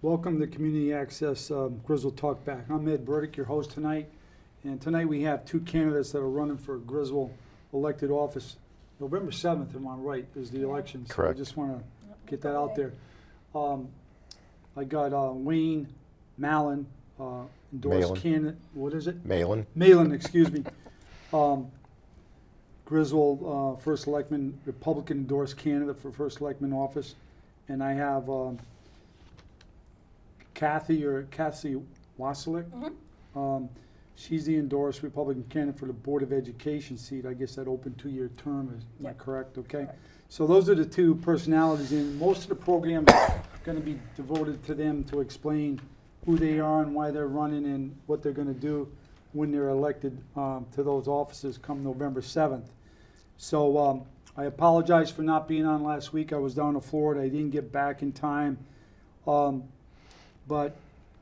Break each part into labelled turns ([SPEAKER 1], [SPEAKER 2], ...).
[SPEAKER 1] Welcome to Community Access Griswold Talkback. I'm Ed Burdick, your host tonight. And tonight we have two candidates that are running for Griswold elected office. November 7th, am I right, is the election. So
[SPEAKER 2] Correct.
[SPEAKER 1] I just want to get that out there. I got Wayne Mallon, endorsed
[SPEAKER 2] Malin.
[SPEAKER 1] candidate. What is it?
[SPEAKER 2] Malin.
[SPEAKER 1] Malin, excuse me. Griswold First Selectman, Republican endorsed candidate for First Selectman office. And I have Kathy Wasilek. She's the endorsed Republican candidate for the Board of Education seat. I guess that open 2-year term, am I correct? Okay.
[SPEAKER 3] Correct.
[SPEAKER 1] So those are the two personalities, and most of the program is going to be devoted to them to explain who they are and why they're running and what they're going to do when they're elected to those offices come November 7th. So I apologize for not being on last week. I was down in Florida. I didn't get back in time. But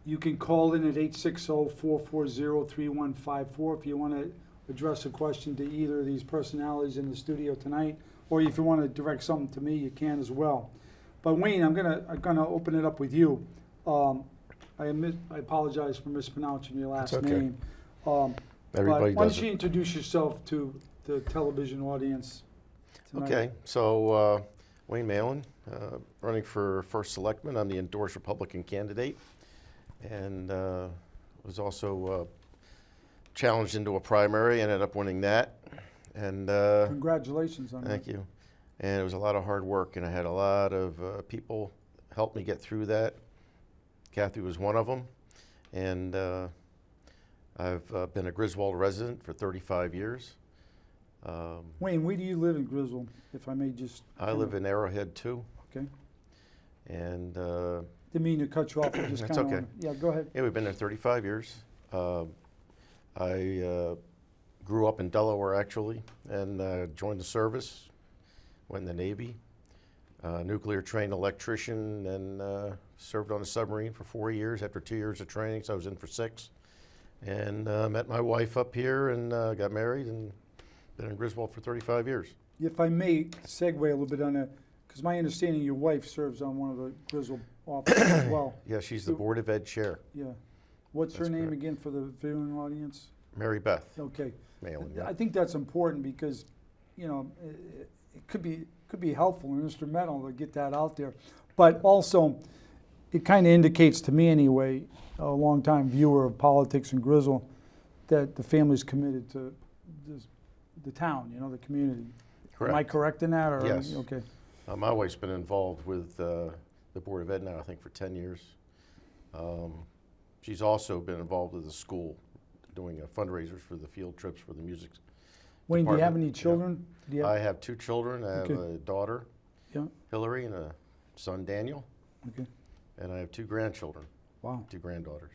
[SPEAKER 1] you can call in at 860-440-3154 if you want to address a question to either of these personalities in the studio tonight, or if you want to direct something to me, you can as well. But Wayne, I'm gonna open it up with you. I apologize for mispronouncing your last
[SPEAKER 2] That's okay.
[SPEAKER 1] name. But
[SPEAKER 2] Everybody
[SPEAKER 1] why
[SPEAKER 2] does
[SPEAKER 1] don't you
[SPEAKER 2] it.
[SPEAKER 1] introduce yourself to the television audience tonight?
[SPEAKER 2] Okay, so Wayne Malin, running for First Selectman. I'm the endorsed Republican candidate, and was also challenged into a primary. Ended up winning that, and
[SPEAKER 1] Congratulations on that.
[SPEAKER 2] thank you. And it was a lot of hard work, and I had a lot of people help me get through that. Kathy was one of them, and I've been a Griswold resident for 35 years.
[SPEAKER 1] Wayne, where do you live in Griswold, if I may just?
[SPEAKER 2] I live in Arrowhead too,
[SPEAKER 1] Okay.
[SPEAKER 2] and
[SPEAKER 1] Didn't mean to cut you off. I just
[SPEAKER 2] That's
[SPEAKER 1] kinda
[SPEAKER 2] okay.
[SPEAKER 1] wanna- Yeah, go ahead.
[SPEAKER 2] yeah, we've been there 35 years. I grew up in Delaware actually, and joined the service, went in the Navy, nuclear trained electrician, and served on a submarine for 4 years. After 2 years of training, so I was in for 6, and met my wife up here and got married, and been in Griswold for 35 years.
[SPEAKER 1] If I may segue a little bit on that, because my understanding your wife serves on one of the Griswold offices as well.
[SPEAKER 2] Yeah, she's the
[SPEAKER 1] So-
[SPEAKER 2] Board of Ed chair,
[SPEAKER 1] Yeah. What's her
[SPEAKER 2] That's
[SPEAKER 1] name
[SPEAKER 2] correct.
[SPEAKER 1] again for the viewing audience?
[SPEAKER 2] Mary Beth
[SPEAKER 1] Okay.
[SPEAKER 2] Malin.
[SPEAKER 1] I
[SPEAKER 2] Yeah.
[SPEAKER 1] think that's important because, you know, it could be helpful and instrumental to get that out there. But also, it kind of indicates to me anyway, a longtime viewer of politics in Griswold, that the family's committed to the town, you know, the community. Am I correct in that? Or
[SPEAKER 2] Yes.
[SPEAKER 1] Okay.
[SPEAKER 2] My wife's been involved with the Board of Ed now, I think, for 10 years. She's also been involved with the school, doing fundraisers for the field trips for the music.
[SPEAKER 1] Wayne, do you have
[SPEAKER 2] Department,
[SPEAKER 1] any
[SPEAKER 2] yeah.
[SPEAKER 1] children? Do you have-
[SPEAKER 2] I have 2 children. I have
[SPEAKER 1] Okay.
[SPEAKER 2] a daughter,
[SPEAKER 1] Yeah.
[SPEAKER 2] Hillary, and a son, Daniel.
[SPEAKER 1] Okay.
[SPEAKER 2] And I have 2 grandchildren,
[SPEAKER 1] Wow.
[SPEAKER 2] 2 granddaughters.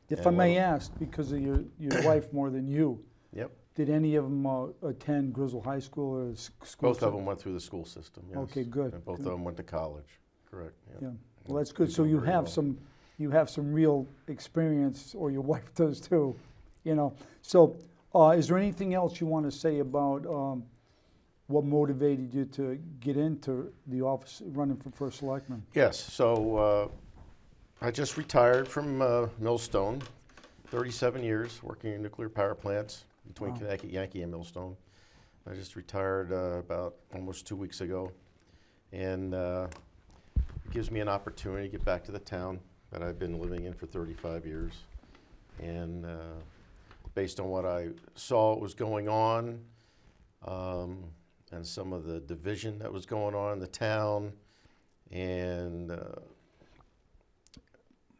[SPEAKER 1] If
[SPEAKER 2] And
[SPEAKER 1] I may
[SPEAKER 2] one
[SPEAKER 1] ask, because of your wife more than you,
[SPEAKER 2] Yep.
[SPEAKER 1] did any of them attend Griswold High School or school?
[SPEAKER 2] Both of them went through the school system, yes.
[SPEAKER 1] Okay, good,
[SPEAKER 2] And both
[SPEAKER 1] good.
[SPEAKER 2] of them went to college, correct. Yep.
[SPEAKER 1] Yeah. Well, that's good.
[SPEAKER 2] They're
[SPEAKER 1] So
[SPEAKER 2] doing
[SPEAKER 1] you
[SPEAKER 2] very
[SPEAKER 1] have
[SPEAKER 2] well.
[SPEAKER 1] some real experience, or your wife does too, you know. So, is there anything else you want to say about what motivated you to get into the office, running for First Selectman?
[SPEAKER 2] Yes, so I just retired from Millstone, 37 years working in nuclear power plants between
[SPEAKER 1] Wow.
[SPEAKER 2] Connecticut, Yankee, and Millstone. I just retired about almost 2 weeks ago, and it gives me an opportunity to get back to the town that I've been living in for 35 years. And based on what I saw was going on, and some of the division that was going on in the town, and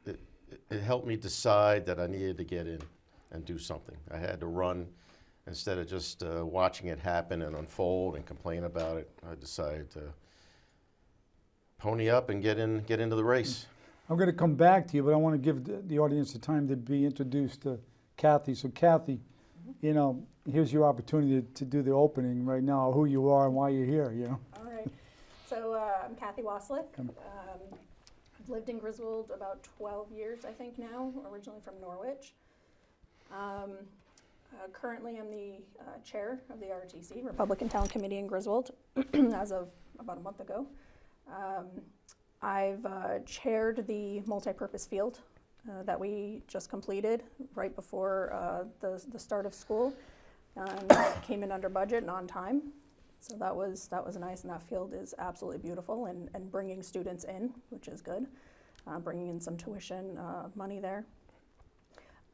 [SPEAKER 2] it helped me decide that I needed to get in and do something. I had to run instead of just watching it happen and unfold and complain about it. I decided to pony up and get into the race.
[SPEAKER 1] I'm going to come back to you, but I want to give the audience the time to be introduced to Kathy. So Kathy, you know, here's your opportunity to do the opening right now, who you are and why you're here, you know.
[SPEAKER 3] All right. So I'm Kathy Wasilek. I've lived in Griswold about 12 years, I think now, originally from Norwich. Currently, I'm the chair of the RTC, Republican Town Committee in Griswold, as of about a month ago. I've chaired the multipurpose field that we just completed right before the start of school. Came in under budget and on time, so that was nice. And that field is absolutely beautiful and bringing students in, which is good. Bringing in some tuition money there.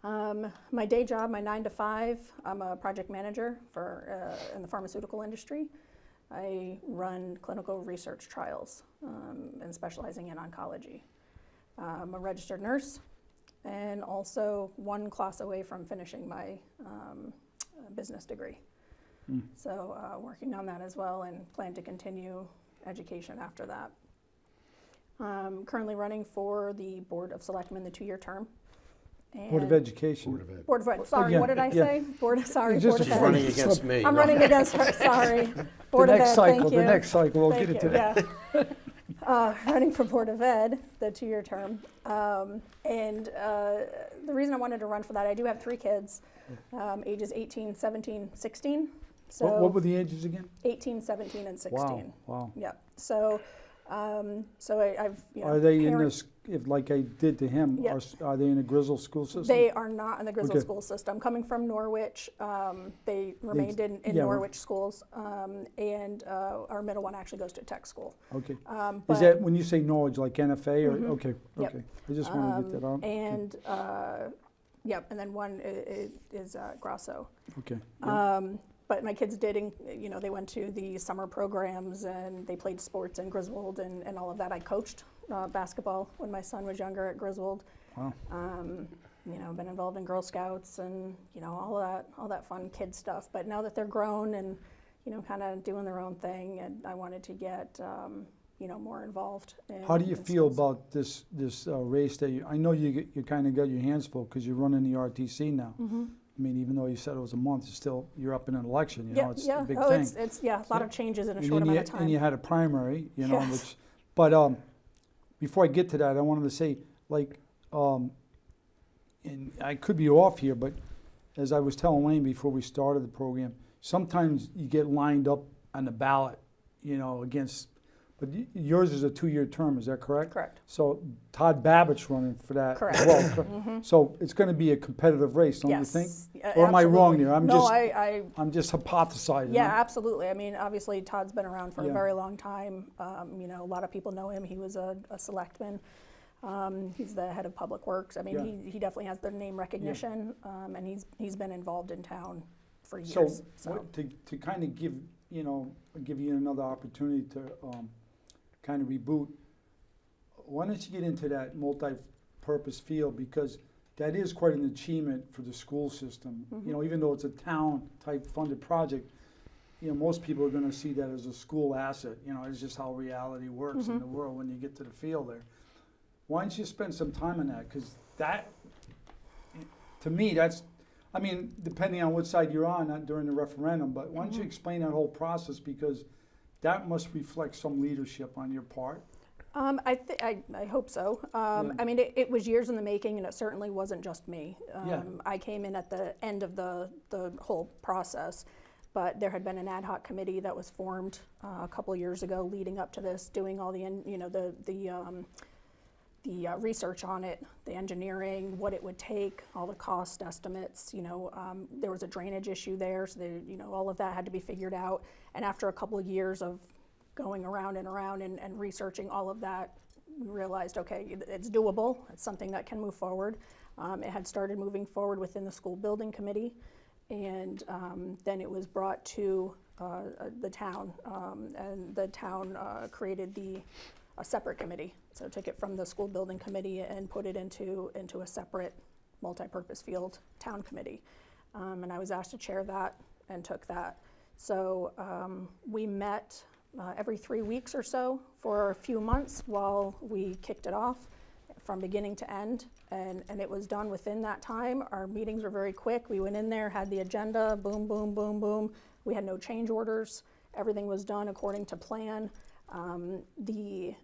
[SPEAKER 3] My day job, my 9 to 5, I'm a project manager for in the pharmaceutical industry. I run clinical research trials and specializing in oncology. I'm a registered nurse and also one class away from finishing my business degree. So working on that as well and plan to continue education after that. Currently running for the Board of Selectmen, the 2-year term. And
[SPEAKER 1] Board of Education.
[SPEAKER 2] Board of Ed.
[SPEAKER 3] Board of Ed, sorry,
[SPEAKER 1] Again,
[SPEAKER 3] what did I
[SPEAKER 1] yeah.
[SPEAKER 3] say? Board, sorry,
[SPEAKER 1] It's just
[SPEAKER 3] Board of
[SPEAKER 2] She's
[SPEAKER 3] Ed.
[SPEAKER 2] running against me.
[SPEAKER 3] I'm
[SPEAKER 2] No.
[SPEAKER 3] running against her, sorry.
[SPEAKER 1] The
[SPEAKER 3] Board of
[SPEAKER 1] next
[SPEAKER 3] Ed,
[SPEAKER 1] cycle,
[SPEAKER 3] thank you.
[SPEAKER 1] the next cycle, we'll get
[SPEAKER 3] Thank
[SPEAKER 1] into
[SPEAKER 3] you,
[SPEAKER 1] that.
[SPEAKER 3] yeah. Running for Board of Ed, the 2-year term. And the reason I wanted to run for that, I do have 3 kids, ages 18, 17, 16. So
[SPEAKER 1] What were the ages again?
[SPEAKER 3] 18, 17, and 16.
[SPEAKER 1] Wow.
[SPEAKER 3] Yeah. So, I've
[SPEAKER 1] Are they in
[SPEAKER 3] parent-
[SPEAKER 1] this, if like I did to him,
[SPEAKER 3] Yeah.
[SPEAKER 1] are they in the Grizzle school system?
[SPEAKER 3] They are not in the Griswold
[SPEAKER 1] Okay.
[SPEAKER 3] school system. Coming from Norwich, they remained in
[SPEAKER 1] yeah,
[SPEAKER 3] Norwich schools, and our middle one actually goes to tech school.
[SPEAKER 1] Okay.
[SPEAKER 3] But-
[SPEAKER 1] Is that, when you say Norwich, like NFA or,
[SPEAKER 3] Mhm.
[SPEAKER 1] okay,
[SPEAKER 3] Yep.
[SPEAKER 1] okay. I just want to get that out.
[SPEAKER 3] And yep, and then one is Grasso.
[SPEAKER 1] Okay. yeah.
[SPEAKER 3] But my kids did, they went to the summer programs and they played sports in Griswold and all of that. I coached basketball when my son was younger at Griswold.
[SPEAKER 1] Wow.
[SPEAKER 3] Been involved in Girl Scouts and all that fun kid stuff. But now that they're grown and kind of doing their own thing, and I wanted to get more involved.
[SPEAKER 1] How do you
[SPEAKER 3] in
[SPEAKER 1] feel
[SPEAKER 3] schools.
[SPEAKER 1] about this race that I know you kind of got your hands full because you're running the RTC now.
[SPEAKER 3] Mhm.
[SPEAKER 1] I mean, even though you said it was a month, you're up in an election. You know, it's
[SPEAKER 3] yeah.
[SPEAKER 1] a big
[SPEAKER 3] Oh,
[SPEAKER 1] thing.
[SPEAKER 3] it's a lot of changes in a
[SPEAKER 1] And
[SPEAKER 3] short
[SPEAKER 1] then
[SPEAKER 3] amount of time.
[SPEAKER 1] And you had a primary,
[SPEAKER 3] Yes.
[SPEAKER 1] which, but before I get to that, I wanted to say, like, and I could be off here, but as I was telling Wayne before we started the program, sometimes you get lined up on the ballot, against, but yours is a 2-year term, is that correct?
[SPEAKER 3] Correct.
[SPEAKER 1] So Todd Babbitt's running for that
[SPEAKER 3] Correct.
[SPEAKER 1] as well. So it's going to be a competitive race, don't you
[SPEAKER 3] Yes.
[SPEAKER 1] think?
[SPEAKER 3] Yeah,
[SPEAKER 1] Or am I wrong
[SPEAKER 3] absolutely.
[SPEAKER 1] there? I'm
[SPEAKER 3] no,
[SPEAKER 1] just-
[SPEAKER 3] I
[SPEAKER 1] I'm just hypothesizing.
[SPEAKER 3] yeah,
[SPEAKER 1] huh?
[SPEAKER 3] absolutely. I mean, obviously, Todd's been around for
[SPEAKER 1] Yeah.
[SPEAKER 3] a very long time. A lot of people know him. He was a selectman. He's the head of public works. I mean,
[SPEAKER 1] Yeah.
[SPEAKER 3] he definitely has the name recognition, and he's been involved in town for
[SPEAKER 1] So,
[SPEAKER 3] years.
[SPEAKER 1] to kind of give you another opportunity to kind of reboot, why don't you get into that multi-purpose field, because that is quite an achievement for the school system. Even though it's a town-type funded project, most people are going to see that as a school asset. It's just how reality works in the world when you get to the field there. Why don't you spend some time on that? Because that, to me, I mean, depending on what side you're on during the referendum, but why don't you explain that whole process, because that must reflect some leadership on your part.
[SPEAKER 3] I hope so.
[SPEAKER 1] Yeah.
[SPEAKER 3] I mean, it was years in the making, and it certainly wasn't just me.
[SPEAKER 1] Yeah.
[SPEAKER 3] I came in at the end of the whole process, but there had been an ad hoc committee that was formed a couple years ago, leading up to this, doing all the research on it, the engineering, what it would take, all the cost estimates. There was a drainage issue there, so all of that had to be figured out. And after a couple of years of going around and researching all of that, we realized, okay, it's doable. It's something that can move forward. It had started moving forward within the school building committee, and then it was brought to the town, and the town created a separate committee. So took it from the school building committee and put it into a separate multi-purpose field town committee. And I was asked to chair that and took that. So we met every 3 weeks or so for a few months while we kicked it off from beginning to end. And it was done within that time. Our meetings were very quick. We went in there, had the agenda, boom, boom, boom, boom. We had no change orders. Everything was done according to plan. The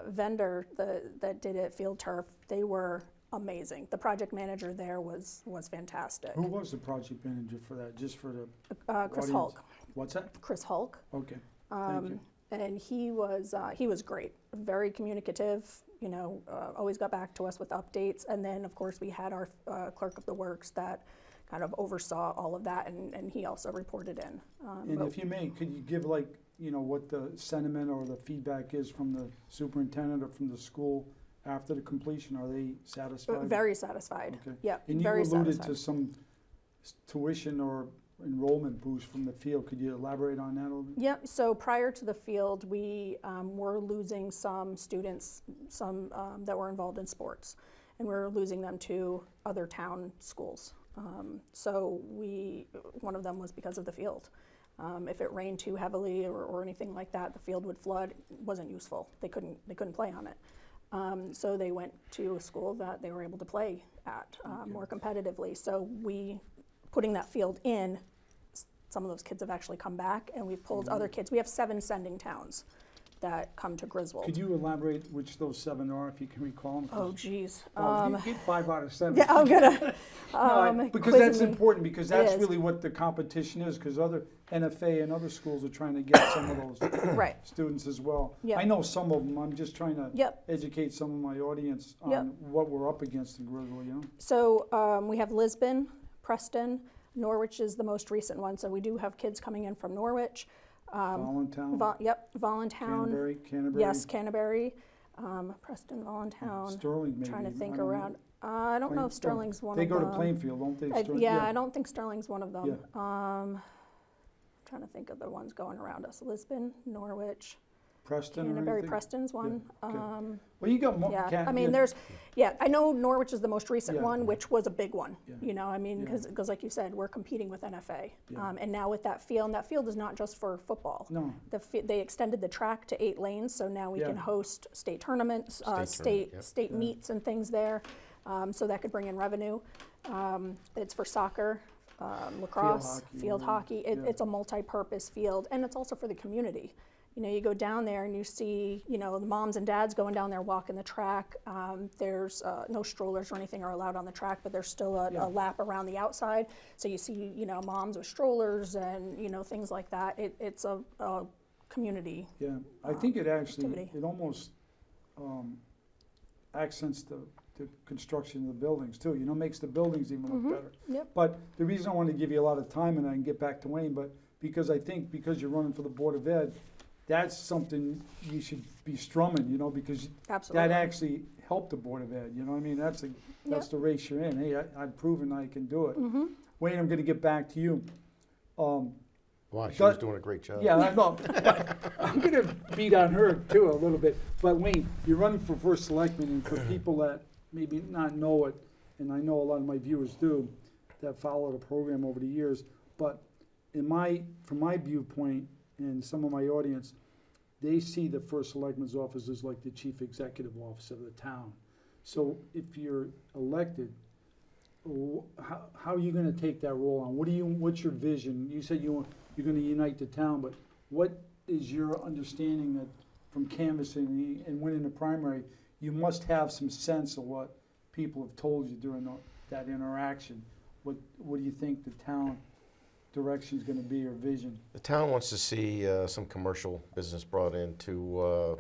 [SPEAKER 3] vendor that did it, Field Turf, they were amazing. The project manager there was fantastic.
[SPEAKER 1] Who was the project manager for that, just for the
[SPEAKER 3] Chris
[SPEAKER 1] audience?
[SPEAKER 3] Hulk.
[SPEAKER 1] What's that?
[SPEAKER 3] Chris Hulk.
[SPEAKER 1] Okay, thank you.
[SPEAKER 3] and he was great, very communicative. You know, always got back to us with updates. And then, of course, we had our clerk of the works that kind of oversaw all of that, and he also reported in.
[SPEAKER 1] And
[SPEAKER 3] but-
[SPEAKER 1] if you may, could you give like, you know, what the sentiment or the feedback is from the superintendent or from the school after the completion? Are they satisfied?
[SPEAKER 3] Very satisfied.
[SPEAKER 1] Okay.
[SPEAKER 3] Yep,
[SPEAKER 1] And you
[SPEAKER 3] very
[SPEAKER 1] alluded
[SPEAKER 3] satisfied.
[SPEAKER 1] to some tuition or enrollment boost from the field. Could you elaborate on that a little bit?
[SPEAKER 3] Yep, so prior to the field, we were losing some students, some that were involved in sports, and we were losing them to other town schools. So one of them was because of the field. If it rained too heavily or anything like that, the field would flood. It wasn't useful. They couldn't play on it. So they went to a school that they were able to play at more competitively. So putting that field in, some of those kids have actually come back, and we've pulled other kids. We have 7 sending towns that come to Griswold.
[SPEAKER 1] Could you elaborate which those 7 are, if you can recall them?
[SPEAKER 3] Oh, geez.
[SPEAKER 1] Get 5 out of 7.
[SPEAKER 3] Yeah, I'm gonna.
[SPEAKER 1] Because that's
[SPEAKER 3] quizzing me.
[SPEAKER 1] important, because
[SPEAKER 3] It
[SPEAKER 1] that's
[SPEAKER 3] is.
[SPEAKER 1] really what the competition is, because other NFA and other schools are trying to get some of those
[SPEAKER 3] Right.
[SPEAKER 1] students as well.
[SPEAKER 3] Yeah.
[SPEAKER 1] I know some of them. I'm just trying to
[SPEAKER 3] Yep.
[SPEAKER 1] educate some of my audience on
[SPEAKER 3] Yep.
[SPEAKER 1] what we're up against in Griswold, you know?
[SPEAKER 3] So we have Lisbon, Preston, Norwich is the most recent one. So we do have kids coming in from Norwich.
[SPEAKER 1] Voluntown,
[SPEAKER 3] Voluntown.
[SPEAKER 1] Canterbury.
[SPEAKER 3] Yes, Canterbury, Preston, Voluntown.
[SPEAKER 1] Sterling maybe.
[SPEAKER 3] Trying to think
[SPEAKER 1] I don't know.
[SPEAKER 3] around. I don't know if Sterling's one
[SPEAKER 1] They
[SPEAKER 3] of
[SPEAKER 1] go
[SPEAKER 3] them.
[SPEAKER 1] to Plainfield, don't they?
[SPEAKER 3] Yeah, I don't think Sterling's one of them.
[SPEAKER 1] Yeah.
[SPEAKER 3] Trying to think of the ones going around us. Lisbon, Norwich,
[SPEAKER 1] Preston or
[SPEAKER 3] Canterbury,
[SPEAKER 1] anything?
[SPEAKER 3] Preston's one.
[SPEAKER 1] okay. Well, you got more.
[SPEAKER 3] Yeah, I mean, I know Norwich is the most recent
[SPEAKER 1] Yeah.
[SPEAKER 3] one, which was a big one.
[SPEAKER 1] Yeah.
[SPEAKER 3] You know, I mean,
[SPEAKER 1] Yeah.
[SPEAKER 3] because like you said, we're competing with NFA.
[SPEAKER 1] Yeah.
[SPEAKER 3] And now with that field, and that field is not just for football.
[SPEAKER 1] No,
[SPEAKER 3] They extended the track to 8 lanes, so now we
[SPEAKER 1] Yeah.
[SPEAKER 3] can host state tournaments,
[SPEAKER 2] tournament, yep.
[SPEAKER 3] state
[SPEAKER 1] Yeah.
[SPEAKER 3] meets and things there. So that could bring in revenue. It's for soccer, lacrosse,
[SPEAKER 1] hockey,
[SPEAKER 3] field
[SPEAKER 1] yeah.
[SPEAKER 3] hockey.
[SPEAKER 1] Yeah.
[SPEAKER 3] It's a multi-purpose field, and it's also for the community. You know, you go down there and you see, you know, the moms and dads going down there walking the track. There's no strollers or anything are allowed on the track, but there's still
[SPEAKER 1] Yeah.
[SPEAKER 3] a lap around the outside. So you see, you know, moms with strollers and, you know, things like that. It's a community.
[SPEAKER 1] yeah. I think it actually,
[SPEAKER 3] activity.
[SPEAKER 1] it almost accents the construction of the buildings too, you know, makes the buildings even look better.
[SPEAKER 3] Yep.
[SPEAKER 1] But the reason I want to give you a lot of time, and I can get back to Wayne, but because I think because you're running for the Board of Ed, that's something you should be strumming, you know, because
[SPEAKER 3] Absolutely.
[SPEAKER 1] that actually helped the Board of Ed, you know what I mean? That's the race you're in. Hey, I've proven I can do it.
[SPEAKER 3] Mm-hmm.
[SPEAKER 1] Wayne, I'm gonna get back to you.
[SPEAKER 2] Wow, she
[SPEAKER 1] Does-
[SPEAKER 2] was doing a great job.
[SPEAKER 1] Yeah, I know, but I'm gonna beat on her too a little bit. But Wayne, you're running for first selectman, and for people that maybe not know it, and I know a lot of my viewers do, that follow the program over the years, but from my viewpoint and some of my audience, they see the first selectman's office as like the chief executive officer of the town. So if you're elected, how are you gonna take that role on? What's your vision? You said you're gonna unite the town, but what is your understanding that from canvassing and winning the primary, you must have some sense of what people have told you during that interaction. What do you think the town direction's gonna be, or vision?
[SPEAKER 2] The town wants to see some commercial business brought in to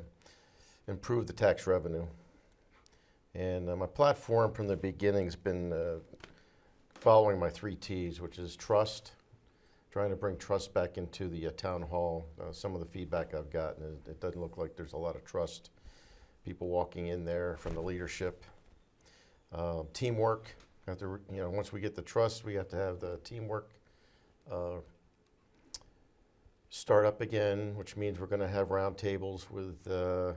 [SPEAKER 2] improve the tax revenue. And my platform from the beginning has been following my 3 T's, which is trust, trying to bring trust back into the town hall. Some of the feedback I've gotten, it doesn't look like there's a lot of trust. People walking in there from the leadership. Teamwork, once we get the trust, we have to have the teamwork start up again, which means we're going to have roundtables with a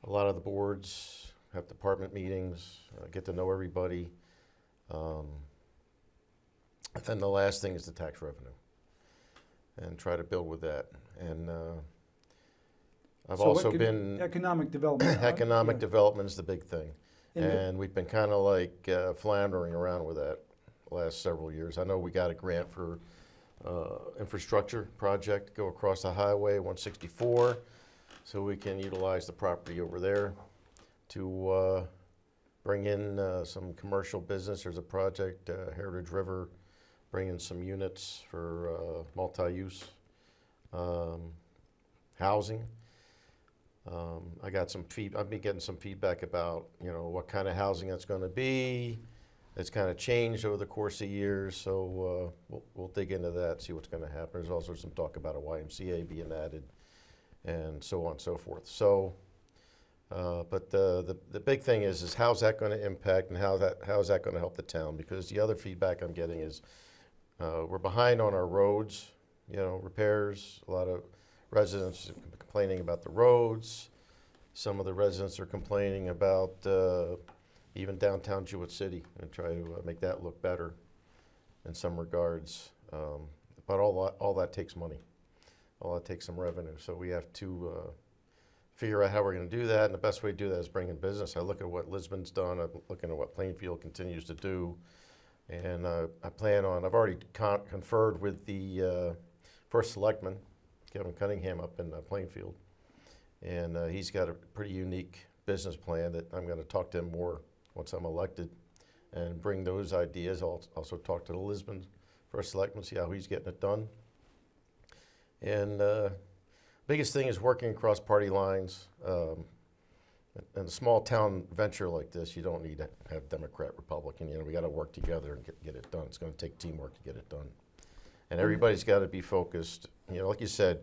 [SPEAKER 2] lot of the boards, have department meetings, get to know everybody. And then the last thing is the tax revenue, and try to build with that. And I've
[SPEAKER 1] So
[SPEAKER 2] also been
[SPEAKER 1] economic development.
[SPEAKER 2] economic
[SPEAKER 1] Yeah.
[SPEAKER 2] development is the big thing,
[SPEAKER 1] And the-
[SPEAKER 2] and we've been kind of like floundering around with that the last several years. I know we got a grant for infrastructure project, go across the highway 164, so we can utilize the property over there to bring in some commercial business. There's a project, Heritage River, bring in some units for multi-use housing. I got some I've been getting some feedback about, what kind of housing that's going to be. It's kind of changed over the course of years, so we'll dig into that, see what's going to happen. There's also some talk about a YMCA being added, and so on and so forth. So, but the big thing is how's that going to impact, and how is that going to help the town? Because the other feedback I'm getting is we're behind on our roads, repairs. A lot of residents are complaining about the roads. Some of the residents are complaining about even downtown Jewett City, and try to make that look better in some regards. But all that takes money. All that takes some revenue. So we have to figure out how we're going to do that. And the best way to do that is bring in business. I look at what Lisbon's done. I'm looking at what Plainfield continues to do. And I've already conferred with the first selectman, Kevin Cunningham, up in Plainfield. And he's got a pretty unique business plan that I'm going to talk to him more once I'm elected, and bring those ideas. I'll also talk to the Lisbon first selectman, see how he's getting it done. And biggest thing is working across party lines. In a small town venture like this, you don't need to have Democrat, Republican. We got to work together and get it done. It's going to take teamwork to get it done. And everybody's got to be focused. Like you said,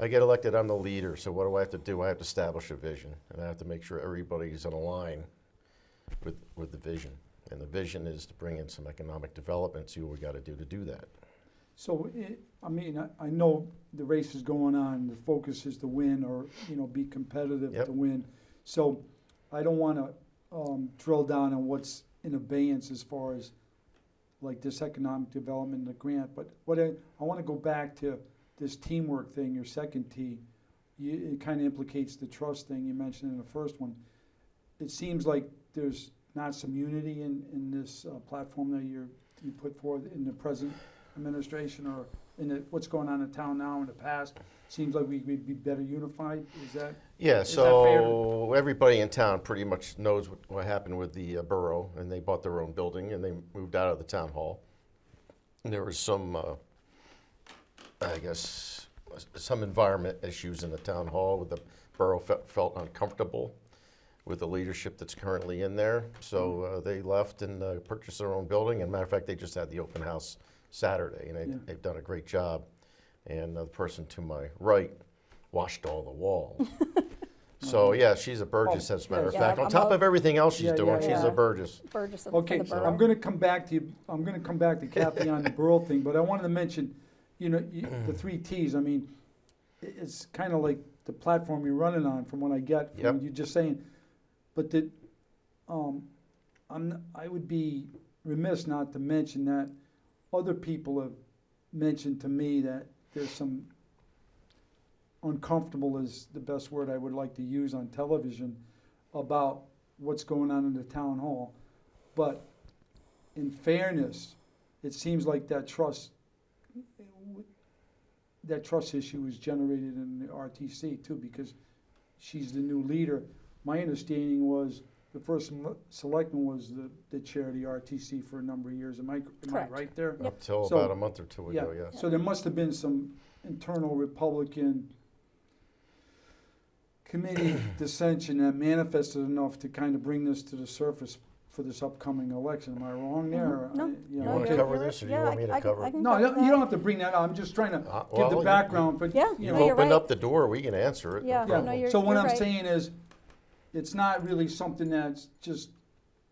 [SPEAKER 2] I get elected, I'm the leader. So what do I have to do? I have to establish a vision, and I have to make sure everybody's in a line with the vision. And the vision is to bring in some economic development, see what we got to do that.
[SPEAKER 1] So, I know the race is going on, the focus is to win, or, be competitive
[SPEAKER 2] Yep.
[SPEAKER 1] to win. So I don't want to drill down on what's in abeyance as far as like this economic development and the grant, but I want to go back to this teamwork thing, your second T. It kind of implicates the trust thing you mentioned in the first one. It seems like there's not some unity in this platform that you put forth in the present administration, or in what's going on in town now in the past. Seems like we'd be better unified. Is that?
[SPEAKER 2] Yeah,
[SPEAKER 1] Is that fair?
[SPEAKER 2] so everybody in town pretty much knows what happened with the borough, and they bought their own building, and they moved out of the town hall. And there was some, some environment issues in the town hall with the borough felt uncomfortable with the leadership that's currently in there. So they left and purchased their own building. And matter of fact, they just had the open house Saturday, and they've done a great job. And the person to my right washed all the walls. So yeah, she's a Burgess, as a matter of
[SPEAKER 3] Yeah,
[SPEAKER 2] fact. On
[SPEAKER 3] I'm
[SPEAKER 2] top
[SPEAKER 3] a-
[SPEAKER 2] of everything else she's
[SPEAKER 1] Yeah,
[SPEAKER 2] doing,
[SPEAKER 1] yeah,
[SPEAKER 2] she's
[SPEAKER 3] yeah.
[SPEAKER 2] a Burgess.
[SPEAKER 3] Burgess for
[SPEAKER 1] Okay,
[SPEAKER 3] the
[SPEAKER 1] so
[SPEAKER 3] borough.
[SPEAKER 1] I'm going to come back to you. I'm going to come back to Kathy on the borough thing, but I wanted to mention, the three T's. I mean, it's kind of like the platform you're running on, from what I get from
[SPEAKER 2] Yep.
[SPEAKER 1] what you're just saying. But I would be remiss not to mention that other people have mentioned to me that there's some uncomfortable is the best word I would like to use on television about what's going on in the town hall. But in fairness, it seems like that trust issue is generated in the RTC too, because she's the new leader. My understanding was the first selectman was the chair of the RTC for a number of years. Am I
[SPEAKER 3] Correct.
[SPEAKER 1] right there?
[SPEAKER 3] Yep.
[SPEAKER 2] Until
[SPEAKER 1] So-
[SPEAKER 2] about a month or two ago, yes.
[SPEAKER 1] So there must have been some internal Republican committee dissension that manifested enough to kind of bring this to the surface for this upcoming election. Am I wrong there?
[SPEAKER 3] No.
[SPEAKER 2] You
[SPEAKER 3] No,
[SPEAKER 2] want to
[SPEAKER 3] you're-
[SPEAKER 2] cover
[SPEAKER 3] you're
[SPEAKER 2] this, or do
[SPEAKER 3] right.
[SPEAKER 2] you
[SPEAKER 3] Yeah,
[SPEAKER 2] want me to
[SPEAKER 3] I
[SPEAKER 2] cover it?
[SPEAKER 3] can
[SPEAKER 1] No,
[SPEAKER 3] cover
[SPEAKER 1] you don't
[SPEAKER 3] that.
[SPEAKER 1] have to bring that up. I'm just trying to
[SPEAKER 2] Well,
[SPEAKER 1] give the
[SPEAKER 2] you-
[SPEAKER 1] background, but,
[SPEAKER 3] Yeah,
[SPEAKER 1] you
[SPEAKER 2] You've
[SPEAKER 3] no,
[SPEAKER 1] know.
[SPEAKER 3] you're
[SPEAKER 2] opened
[SPEAKER 3] right.
[SPEAKER 2] up the door, we can answer it. no
[SPEAKER 3] Yeah,
[SPEAKER 2] problem.
[SPEAKER 3] no, you're-
[SPEAKER 1] So what I'm
[SPEAKER 3] right.
[SPEAKER 1] saying is, it's not really something that's just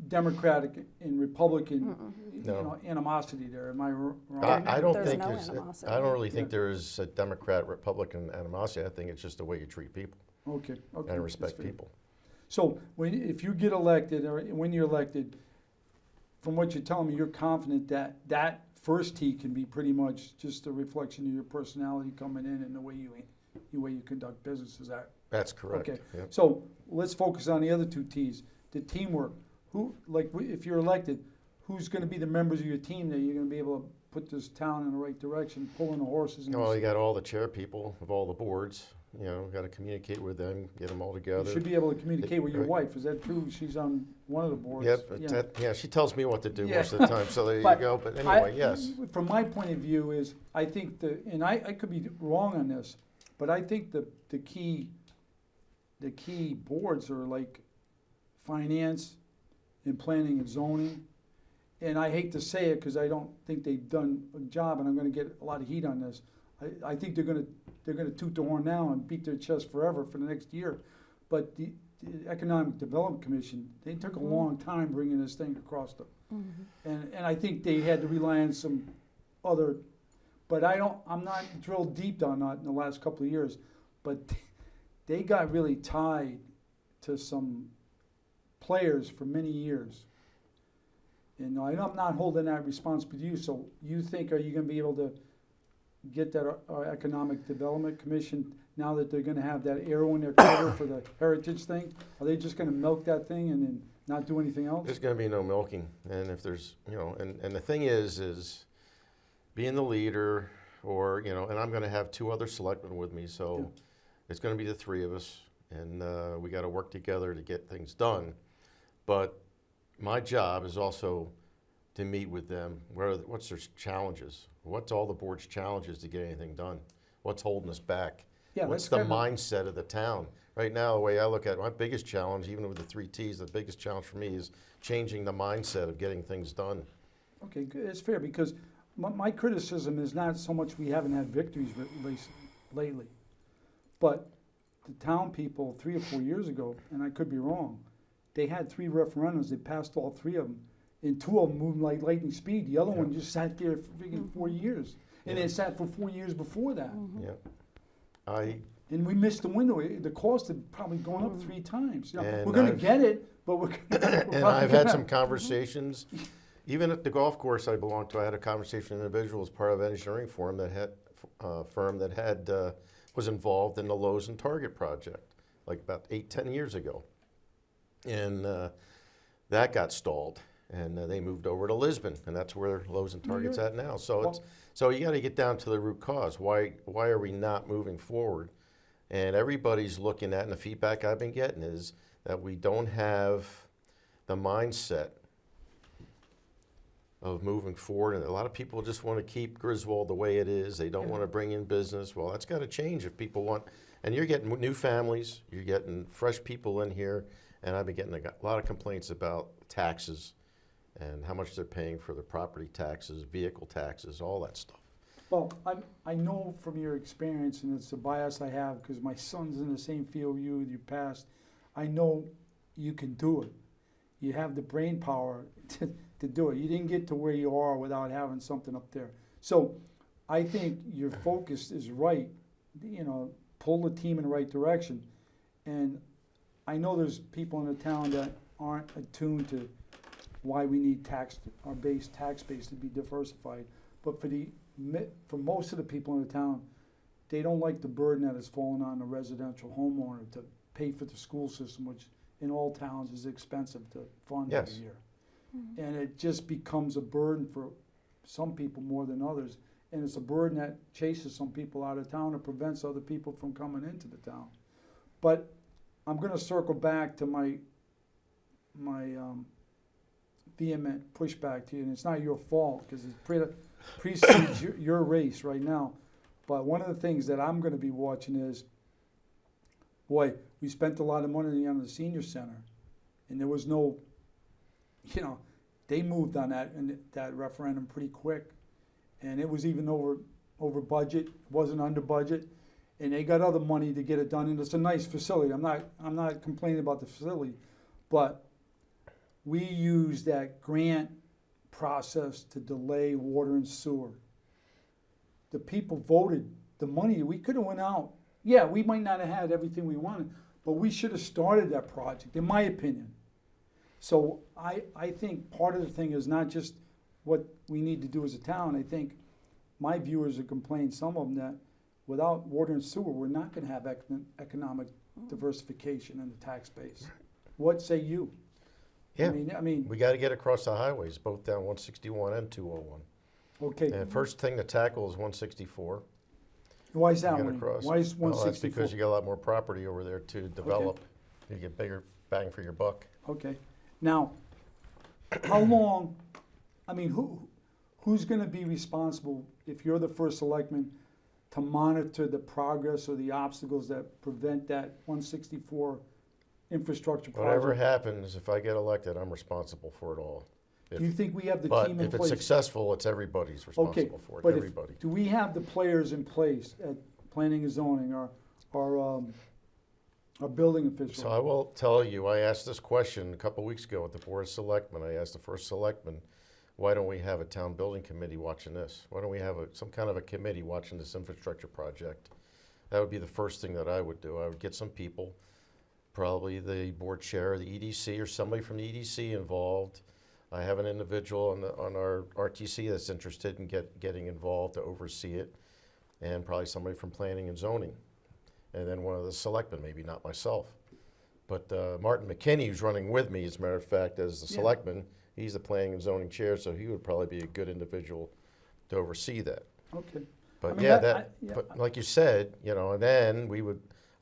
[SPEAKER 1] Democratic and Republican,
[SPEAKER 2] No.
[SPEAKER 1] animosity there. Am I wrong?
[SPEAKER 2] I don't
[SPEAKER 3] There's
[SPEAKER 2] think
[SPEAKER 3] no
[SPEAKER 2] there's,
[SPEAKER 3] animosity.
[SPEAKER 2] I don't really think there is a Democrat-Republican animosity. I think it's just the way you treat people
[SPEAKER 1] Okay, okay.
[SPEAKER 2] and
[SPEAKER 1] that's
[SPEAKER 2] respect
[SPEAKER 1] fair.
[SPEAKER 2] people.
[SPEAKER 1] So if you get elected, or when you're elected, from what you're telling me, you're confident that that first T can be pretty much just a reflection of your personality coming in and the way you conduct business. Is that
[SPEAKER 2] That's correct.
[SPEAKER 1] okay?
[SPEAKER 2] Yep.
[SPEAKER 1] So let's focus on the other two T's. The teamwork. If you're elected, who's going to be the members of your team that you're going to be able to put this town in the right direction, pulling the horses? In
[SPEAKER 2] Well,
[SPEAKER 1] this?
[SPEAKER 2] you got all the chair people of all the boards, got to communicate with them, get them all
[SPEAKER 1] You
[SPEAKER 2] together.
[SPEAKER 1] should be able to communicate with your
[SPEAKER 2] Right.
[SPEAKER 1] wife. Is that true? She's on one of the boards.
[SPEAKER 2] Yep,
[SPEAKER 1] Yeah.
[SPEAKER 2] she tells me what to do
[SPEAKER 1] Yeah.
[SPEAKER 2] most of the time, so there you
[SPEAKER 1] But
[SPEAKER 2] go. But anyway,
[SPEAKER 1] I-
[SPEAKER 2] yes.
[SPEAKER 1] From my point of view is, I think and I could be wrong on this, But I think the key boards are like finance and planning and zoning. And I hate to say it because I don't think they've done a job, and I'm gonna get a lot of heat on this. I think they're gonna toot the horn now and beat their chest forever for the next year. But the Economic Development Commission, they took a long time bringing this thing across the, and I think they had to rely on some other, but I'm not drilled deep on that in the last couple of years, but they got really tied to some players for many years. And I'm not holding that responsibility to you, so you think, are you gonna be able to get that Economic Development Commission, now that they're gonna have that arrow in their quiver for the heritage thing? Are they just gonna milk that thing and then not do anything else?
[SPEAKER 2] There's going to be no milking, and if there's, and the thing is being the leader, or and I'm going to have 2 other selectmen with me, so
[SPEAKER 1] Yeah.
[SPEAKER 2] it's going to be the 3 of us, and we got to work together to get things done. But my job is also to meet with them. What's their challenges? What's all the board's challenges to get anything done? What's holding us back?
[SPEAKER 1] Yeah,
[SPEAKER 2] What's
[SPEAKER 1] that's
[SPEAKER 2] the
[SPEAKER 1] kinda-
[SPEAKER 2] mindset of the town? Right now, the way I look at it, my biggest challenge, even with the 3 Ts, the biggest challenge for me is changing the mindset of getting things done.
[SPEAKER 1] Okay, good, it's fair, because my criticism is not so much we haven't had victories lately, but the town people 3 or 4 years ago, and I could be wrong, they had 3 referendums, they passed all 3 of them, and 2 of them moved like lightning speed, the other one just sat there for freaking 4 years, and
[SPEAKER 2] Yeah.
[SPEAKER 1] it sat for 4 years before that.
[SPEAKER 2] Yeah.
[SPEAKER 1] And we missed the window. The cost had probably gone up 3 times.
[SPEAKER 2] And
[SPEAKER 1] we're going to
[SPEAKER 2] I've-
[SPEAKER 1] get it, but we're
[SPEAKER 2] And I've had some conversations, even at the golf course I belong to, I had a conversation with an individual as part of an engineering firm that was involved in the Lowe's and Target project, like about 8-10 years ago. And that got stalled, and they moved over to Lisbon, and that's where Lowe's and Target's at now. So so you got to get down to the root cause. Why are we not moving forward? And everybody's looking at, and the feedback I've been getting is that we don't have the mindset of moving forward. And a lot of people just want to keep Griswold the way it is. They don't want to bring in business. Well, that's got to change if people want. And you're getting new families, you're getting fresh people in here. And I've been getting a lot of complaints about taxes and how much they're paying for the property taxes, vehicle taxes, all that stuff.
[SPEAKER 1] Well, I know from your experience, and it's a bias I have because my son's in the same field you passed. I know you can do it. You have the brain power to do it. You didn't get to where you are without having something up there. So I think your focus is right. Pull the team in the right direction. And I know there's people in the town that aren't attuned to why we need our tax base to be diversified. But for most of the people in the town, they don't like the burden that has fallen on the residential homeowner to pay for the school system, which in all towns is expensive to fund every
[SPEAKER 2] Yes.
[SPEAKER 1] year. And it just becomes a burden for some people more than others. And it's a burden that chases some people out of town and prevents other people from coming into the town. But I'm going to circle back to my vehement pushback to you, and it's not your fault because it precedes your race right now. But one of the things that I'm going to be watching is, boy, we spent a lot of money on the senior center, and there was no, they moved on that referendum pretty quick, and it was even over budget, wasn't under budget, and they got other money to get it done, and it's a nice facility. I'm not complaining about the facility, but we used that grant process to delay water and sewer. The people voted the money. We could have went out. Yeah, we might not have had everything we wanted, but we should have started that project, in my opinion. So I think part of the thing is not just what we need to do as a town. I think my viewers have complained, some of them, that without water and sewer, we're not going to have economic diversification in the tax base. What say you?
[SPEAKER 2] Yeah,
[SPEAKER 1] I mean,
[SPEAKER 2] we got to get across the highways, both down 161 and 201.
[SPEAKER 1] okay.
[SPEAKER 2] And first thing to tackle is 164.
[SPEAKER 1] Why is that
[SPEAKER 2] Get
[SPEAKER 1] one?
[SPEAKER 2] across.
[SPEAKER 1] Why is
[SPEAKER 2] Well,
[SPEAKER 1] 164?
[SPEAKER 2] that's because you got a lot more property over there to develop. You get bigger bang for your buck.
[SPEAKER 1] Okay. Now, how long? I mean, who's going to be responsible if you're the first selectman? to monitor the progress or the obstacles that prevent that 164 infrastructure
[SPEAKER 2] Whatever
[SPEAKER 1] project?
[SPEAKER 2] happens, if I get elected, I'm responsible for it all.
[SPEAKER 1] Do you think we have the
[SPEAKER 2] But
[SPEAKER 1] team in
[SPEAKER 2] if it's
[SPEAKER 1] place?
[SPEAKER 2] successful, it's everybody's
[SPEAKER 1] Okay,
[SPEAKER 2] responsible for it,
[SPEAKER 1] but
[SPEAKER 2] everybody.
[SPEAKER 1] do we have the players in place at planning and zoning, our building official?
[SPEAKER 2] So I will tell you, I asked this question a couple weeks ago at the Board of Selectmen. I asked the first selectman, why don't we have a town building committee watching this? Why don't we have some kind of a committee watching this infrastructure project? That would be the first thing that I would do. I would get some people, probably the board chair, the EDC, or somebody from the EDC involved. I have an individual on our RTC that's interested in getting involved to oversee it, and probably somebody from planning and zoning. And then one of the selectmen, maybe not myself. But Martin McKinney, who's running with me, as a matter of fact, as the
[SPEAKER 1] Yeah.
[SPEAKER 2] selectman, he's the planning and zoning chair, so he would probably be a good individual to oversee that.
[SPEAKER 1] Okay.
[SPEAKER 2] But
[SPEAKER 1] I mean,
[SPEAKER 2] yeah,
[SPEAKER 1] yeah.
[SPEAKER 2] but like you said, and then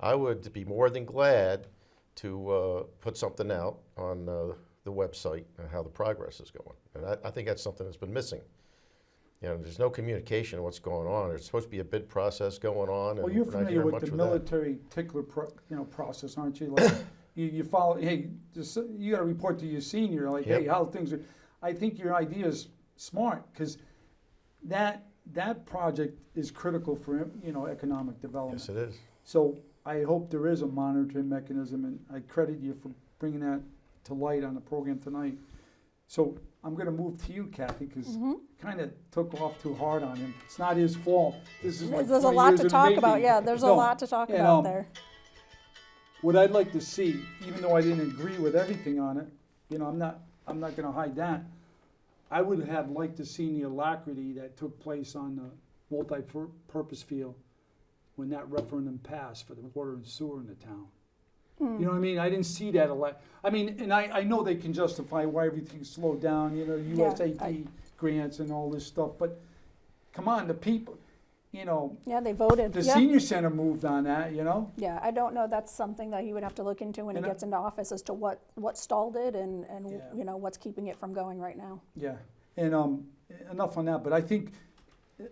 [SPEAKER 2] I would be more than glad to put something out on the website and how the progress is going. And I think that's something that's been missing. There's no communication of what's going on. There's supposed to be a bid process going on.
[SPEAKER 1] Well,
[SPEAKER 2] and
[SPEAKER 1] you're
[SPEAKER 2] we're not
[SPEAKER 1] familiar
[SPEAKER 2] hearing
[SPEAKER 1] with
[SPEAKER 2] much
[SPEAKER 1] the
[SPEAKER 2] of that.
[SPEAKER 1] military tickler process, aren't you? Like, you follow, hey, you got to report to your senior, like,
[SPEAKER 2] Yep.
[SPEAKER 1] hey, how things are. I think your idea is smart, because that project is critical for, economic development.
[SPEAKER 2] Yes, it is.
[SPEAKER 1] So I hope there is a monitoring mechanism, and I credit you for bringing that to light on the program tonight. So I'm going to move to you, Kathy, because kind of took off too hard on him. It's not his fault. This is like
[SPEAKER 3] There's a
[SPEAKER 1] 20
[SPEAKER 3] lot
[SPEAKER 1] years
[SPEAKER 3] to
[SPEAKER 1] in the
[SPEAKER 3] talk about.
[SPEAKER 1] making.
[SPEAKER 3] Yeah, there's a
[SPEAKER 1] No,
[SPEAKER 3] lot to talk
[SPEAKER 1] and,
[SPEAKER 3] about there.
[SPEAKER 1] What I'd like to see, even though I didn't agree with everything on it, I'm not going to hide that. I would have liked to see the alacrity that took place on the multi-purpose field when that referendum passed for the water and sewer in the town. You know what I mean? I didn't see that a lot. I mean, and I know they can justify why everything's slowed down, USAID grants and all this stuff, but come on, the people,
[SPEAKER 3] Yeah, they voted.
[SPEAKER 1] the
[SPEAKER 3] Yeah.
[SPEAKER 1] senior center moved on that,
[SPEAKER 3] Yeah, I don't know. That's something that he would have to look into when he
[SPEAKER 1] And I-
[SPEAKER 3] gets into office as to what stalled it and
[SPEAKER 1] Yeah.
[SPEAKER 3] what's keeping it from going right now.
[SPEAKER 1] Yeah, and enough on that, but I think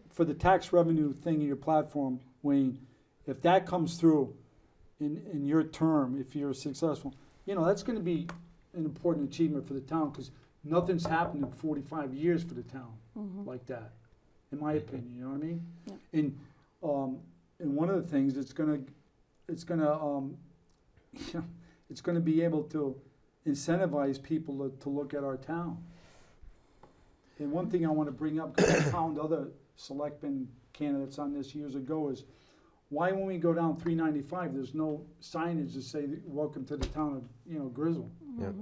[SPEAKER 1] for the tax revenue thing in your platform, Wayne, if that comes through in your term, if you're successful, that's gonna be an important achievement for the town, because nothing's happened in 45 years for the town like that, in my opinion, you know what I mean?
[SPEAKER 3] Yeah.
[SPEAKER 1] And one of the things, it's gonna be able to incentivize people to look at our town. And one thing I want to bring up, because I found other selectmen candidates on this years ago, is why when we go down 395, there's no signage to say, welcome to the town of Grizzle.
[SPEAKER 2] Yeah.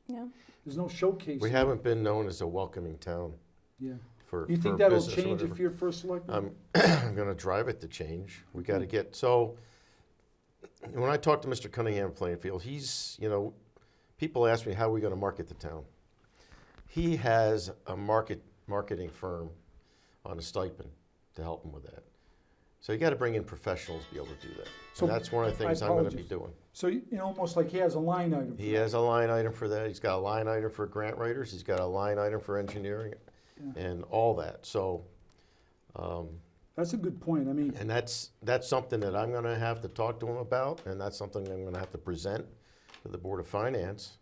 [SPEAKER 3] Yeah.
[SPEAKER 1] There's no showcase.
[SPEAKER 2] We haven't been known as a welcoming town
[SPEAKER 1] Yeah.
[SPEAKER 2] for
[SPEAKER 1] You think
[SPEAKER 2] for
[SPEAKER 1] that'll
[SPEAKER 2] business or
[SPEAKER 1] change
[SPEAKER 2] whatever.
[SPEAKER 1] if you're first selectman?
[SPEAKER 2] I'm going to drive it to change. We got to get, so when I talked to Mr. Cunningham Plainfield, he's, people ask me how are we going to market the town. He has a marketing firm on a stipend to help him with that. So you got to bring in professionals to be able to do that.
[SPEAKER 1] So,
[SPEAKER 2] And that's one of the things I'm going to be
[SPEAKER 1] apologies.
[SPEAKER 2] doing.
[SPEAKER 1] So, almost like he has a line item. for
[SPEAKER 2] He
[SPEAKER 1] that.
[SPEAKER 2] has a line item for that. He's got a line item for grant writers. He's got a line item for engineering
[SPEAKER 1] Yeah.
[SPEAKER 2] and all that. So,
[SPEAKER 1] That's a good point. I mean,
[SPEAKER 2] and that's something that I'm going to have to talk to him about, and that's something I'm going to have to present to the Board of Finance.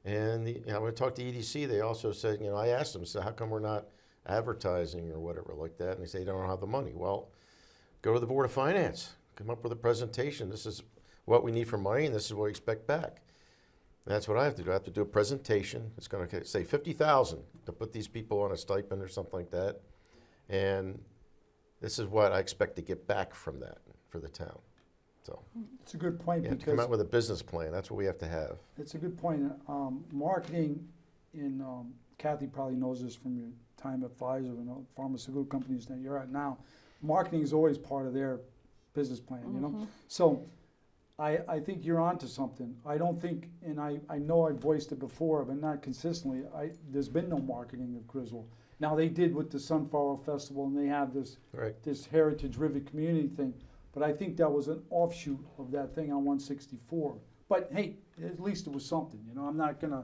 [SPEAKER 2] And when I talked to EDC, they also said, I asked them, so how come we're not advertising or whatever like that? And they say they don't have the money. Well, go to the Board of Finance, come up with a presentation. This is what we need for money, and this is what we expect back. And that's what I have to do. I have to do a presentation. It's going to say $50,000 to put these people on a stipend or something like that. And this is what I expect to get back from that for the town. So
[SPEAKER 1] it's a good point
[SPEAKER 2] you have to come
[SPEAKER 1] because
[SPEAKER 2] out with a business plan. That's what we have to have.
[SPEAKER 1] it's a good point. Marketing in, Kathy probably knows this from your time at Pfizer and the pharmaceutical companies that you're at now. Marketing is always part of their business plan, So I think you're onto something. I don't think, and I know I voiced it before, but not consistently, there's been no marketing of Grizzle. Now, they did with the Sunflower Festival, and they have this
[SPEAKER 2] Right.
[SPEAKER 1] this heritage-driven community thing, but I think that was an offshoot of that thing on 164. But hey, at least it was something, I'm not gonna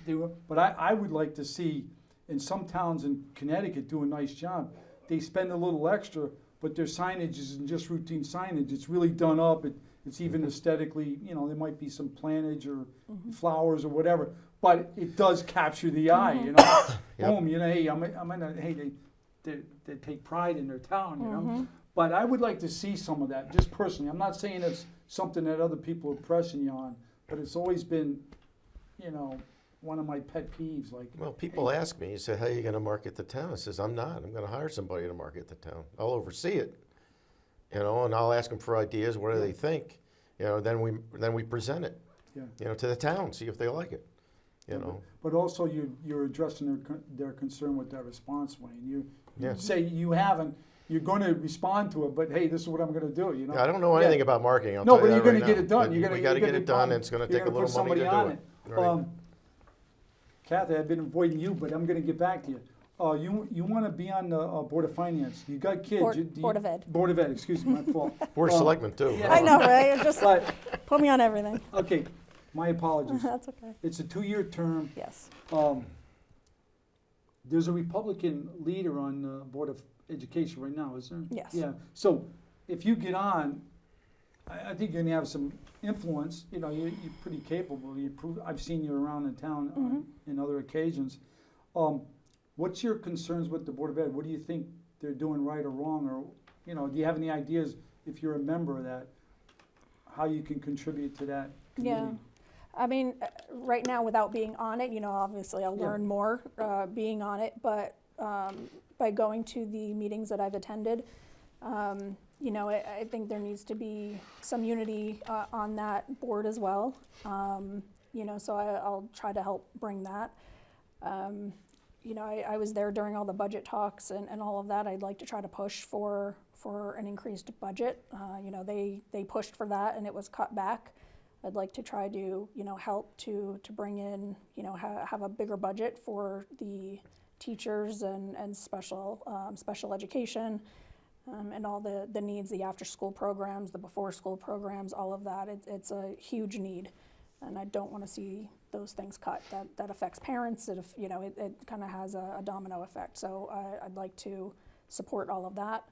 [SPEAKER 1] do it, but I would like to see, in some towns in Connecticut do a nice job. They spend a little extra, but their signage isn't just routine signage. It's really done up. It's even aesthetically, you know, there might be some plantage or flowers or whatever, but it does capture the eye, you know.
[SPEAKER 2] Yep.
[SPEAKER 1] Boom, you know, hey, they take pride in their town, you know. But I would like to see some of that, just personally. I'm not saying it's something that other people are pressing you on, but it's always been, you know, one of my pet peeves. Like,
[SPEAKER 2] Well, people ask me, you say, how are you going to market the town? I says, I'm not. I'm going to hire somebody to market the town. I'll oversee it, you know, and I'll ask them for ideas. What do they think? You know, then we present it,
[SPEAKER 1] yeah.
[SPEAKER 2] you know, to the town, see if they like it, you know.
[SPEAKER 1] But also you're addressing their concern with that response, Wayne. You
[SPEAKER 2] Yeah.
[SPEAKER 1] say you haven't, you're going to respond to it, but hey, this is what I'm going to do, you know.
[SPEAKER 2] I don't know anything about marketing. I'll
[SPEAKER 1] No,
[SPEAKER 2] tell
[SPEAKER 1] but
[SPEAKER 2] you
[SPEAKER 1] you're
[SPEAKER 2] that
[SPEAKER 1] going
[SPEAKER 2] right
[SPEAKER 1] to get
[SPEAKER 2] now.
[SPEAKER 1] it done.
[SPEAKER 2] But
[SPEAKER 1] You're going
[SPEAKER 2] we got to get it done, and it's going to take a little money to do it. Right.
[SPEAKER 1] Kathy, I've been avoiding you, but I'm going to get back to you. You want to be on the Board of Finance. You got kids.
[SPEAKER 3] Board of Ed.
[SPEAKER 1] Board of Ed, excuse me, my fault.
[SPEAKER 2] Board of Selectmen too.
[SPEAKER 1] yeah.
[SPEAKER 3] I know, right? Just
[SPEAKER 1] But,
[SPEAKER 3] put me on everything.
[SPEAKER 1] okay, my apologies.
[SPEAKER 3] That's okay.
[SPEAKER 1] It's a 2-year term.
[SPEAKER 3] Yes.
[SPEAKER 1] There's a Republican leader on the Board of Education right now, isn't there?
[SPEAKER 3] Yes.
[SPEAKER 1] Yeah, so if you get on, I think you're gonna have some influence, you know, you're pretty capable, I've seen you around in town in other occasions. What's your concerns with the Board of Ed? What do you think they're doing right or wrong, or, you know, do you have any ideas, if you're a member of that, how you can contribute to that committee?
[SPEAKER 3] Yeah. I mean, right now, without being on it, you know, obviously I'll
[SPEAKER 1] Yeah.
[SPEAKER 3] learn more being on it, but by going to the meetings that I've attended, you know, I think there needs to be some unity on that board as well. You know, so I'll try to help bring that. You know, I was there during all the budget talks and all of that. I'd like to try to push for an increased budget. You know, they pushed for that and it was cut back. I'd like to try to, you know, help to bring in, you know, have a bigger budget for the teachers and special education and all the needs, the after-school programs, the before-school programs, all of that. It's a huge need, and I don't want to see those things cut. That affects parents. It kind of has a domino effect. So I'd like to support all of that.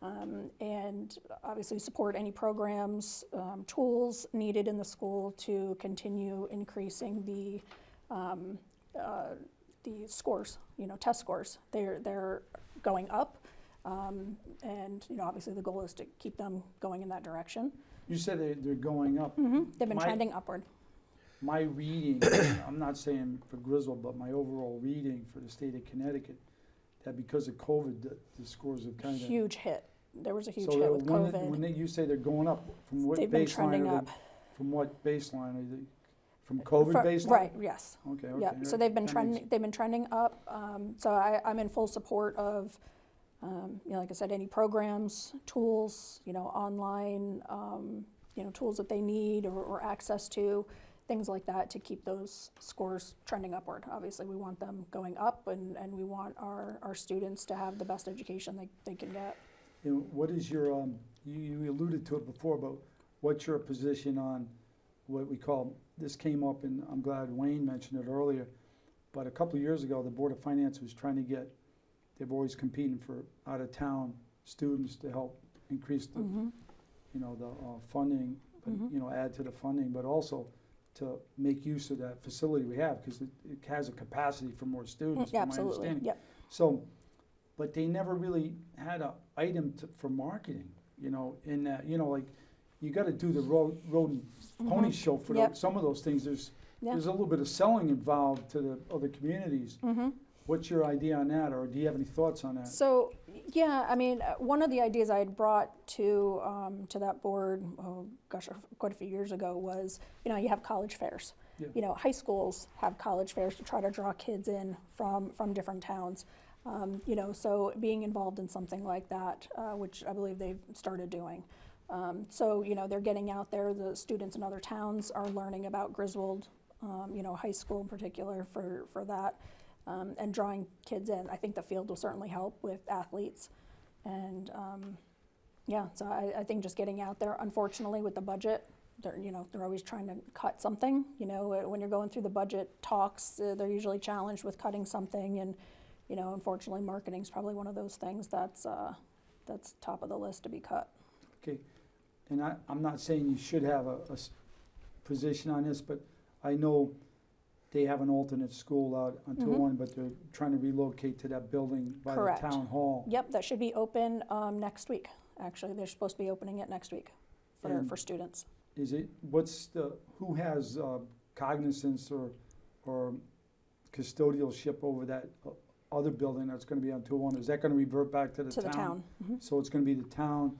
[SPEAKER 3] And obviously support any programs, tools needed in the school to continue increasing the scores, you know, test scores. They're going up, and you know, obviously the goal is to keep them going in that direction.
[SPEAKER 1] You said they're going up.
[SPEAKER 3] They've been
[SPEAKER 1] My-
[SPEAKER 3] trending upward.
[SPEAKER 1] My reading, I'm not saying for Griswold, but my overall reading for the state of Connecticut, that because of COVID, the scores have kind of.
[SPEAKER 3] Huge hit. There was a huge
[SPEAKER 1] So
[SPEAKER 3] hit with
[SPEAKER 1] when
[SPEAKER 3] COVID.
[SPEAKER 1] you say they're going up, from what
[SPEAKER 3] They've been
[SPEAKER 1] baseline
[SPEAKER 3] trending
[SPEAKER 1] are
[SPEAKER 3] up.
[SPEAKER 1] they? From what baseline are they? From COVID baseline?
[SPEAKER 3] Right. Yes.
[SPEAKER 1] Okay.
[SPEAKER 3] Yeah,
[SPEAKER 1] right,
[SPEAKER 3] so they've been
[SPEAKER 1] that
[SPEAKER 3] trending.
[SPEAKER 1] makes-
[SPEAKER 3] They've been trending up. So I'm in full support of, you know, like I said, any programs, tools, you know, online, you know, tools that they need or access to, things like that to keep those scores trending upward. Obviously, we want them going up, and we want our students to have the best education they can get.
[SPEAKER 1] You know, what is your, you alluded to it before, but what's your position on what we call, this came up, and I'm glad Wayne mentioned it earlier, but a couple of years ago, the Board of Finance was trying to get, they've always competing for out-of-town students to help increase the, you know, the funding, but, you know, add to the funding, but also to make use of that facility we have, because it has a capacity for more students, from my
[SPEAKER 3] Absolutely.
[SPEAKER 1] understanding.
[SPEAKER 3] Yep.
[SPEAKER 1] So, but they never really had an item for marketing, you know, in that, you know, like, you gotta do the road and pony show for
[SPEAKER 3] Yep.
[SPEAKER 1] some of those things. There's
[SPEAKER 3] Yeah.
[SPEAKER 1] a little bit of selling involved to the other communities. What's your idea on that, or do you have any thoughts on that?
[SPEAKER 3] So, yeah, I mean, one of the ideas I had brought to that board, oh gosh, quite a few years ago was, you know, you have college fairs.
[SPEAKER 1] Yeah.
[SPEAKER 3] You know, high schools have college fairs to try to draw kids in from different towns. You know, so being involved in something like that, which I believe they've started doing. So, you know, they're getting out there, the students in other towns are learning about Griswold, you know, high school in particular for that. And drawing kids in. I think the field will certainly help with athletes. And yeah, so I think just getting out there, unfortunately with the budget, they're always trying to cut something. You know, when you're going through the budget talks, they're usually challenged with cutting something. And, you know, unfortunately marketing is probably one of those things that's, that's top of the list to be cut.
[SPEAKER 1] Okay, and I'm not saying you should have a position on this, but I know they have an alternate school out on 201, but they're trying to relocate to that building by the
[SPEAKER 3] Correct.
[SPEAKER 1] town hall.
[SPEAKER 3] Yep, that should be open next week. Actually, they're supposed to be opening it next week
[SPEAKER 1] And-
[SPEAKER 3] for students.
[SPEAKER 1] Is it, who has cognizance or custodialship over that other building that's gonna be on 201? Is that gonna revert back to the
[SPEAKER 3] To
[SPEAKER 1] town?
[SPEAKER 3] the town. Mhm.
[SPEAKER 1] So it's gonna be the town,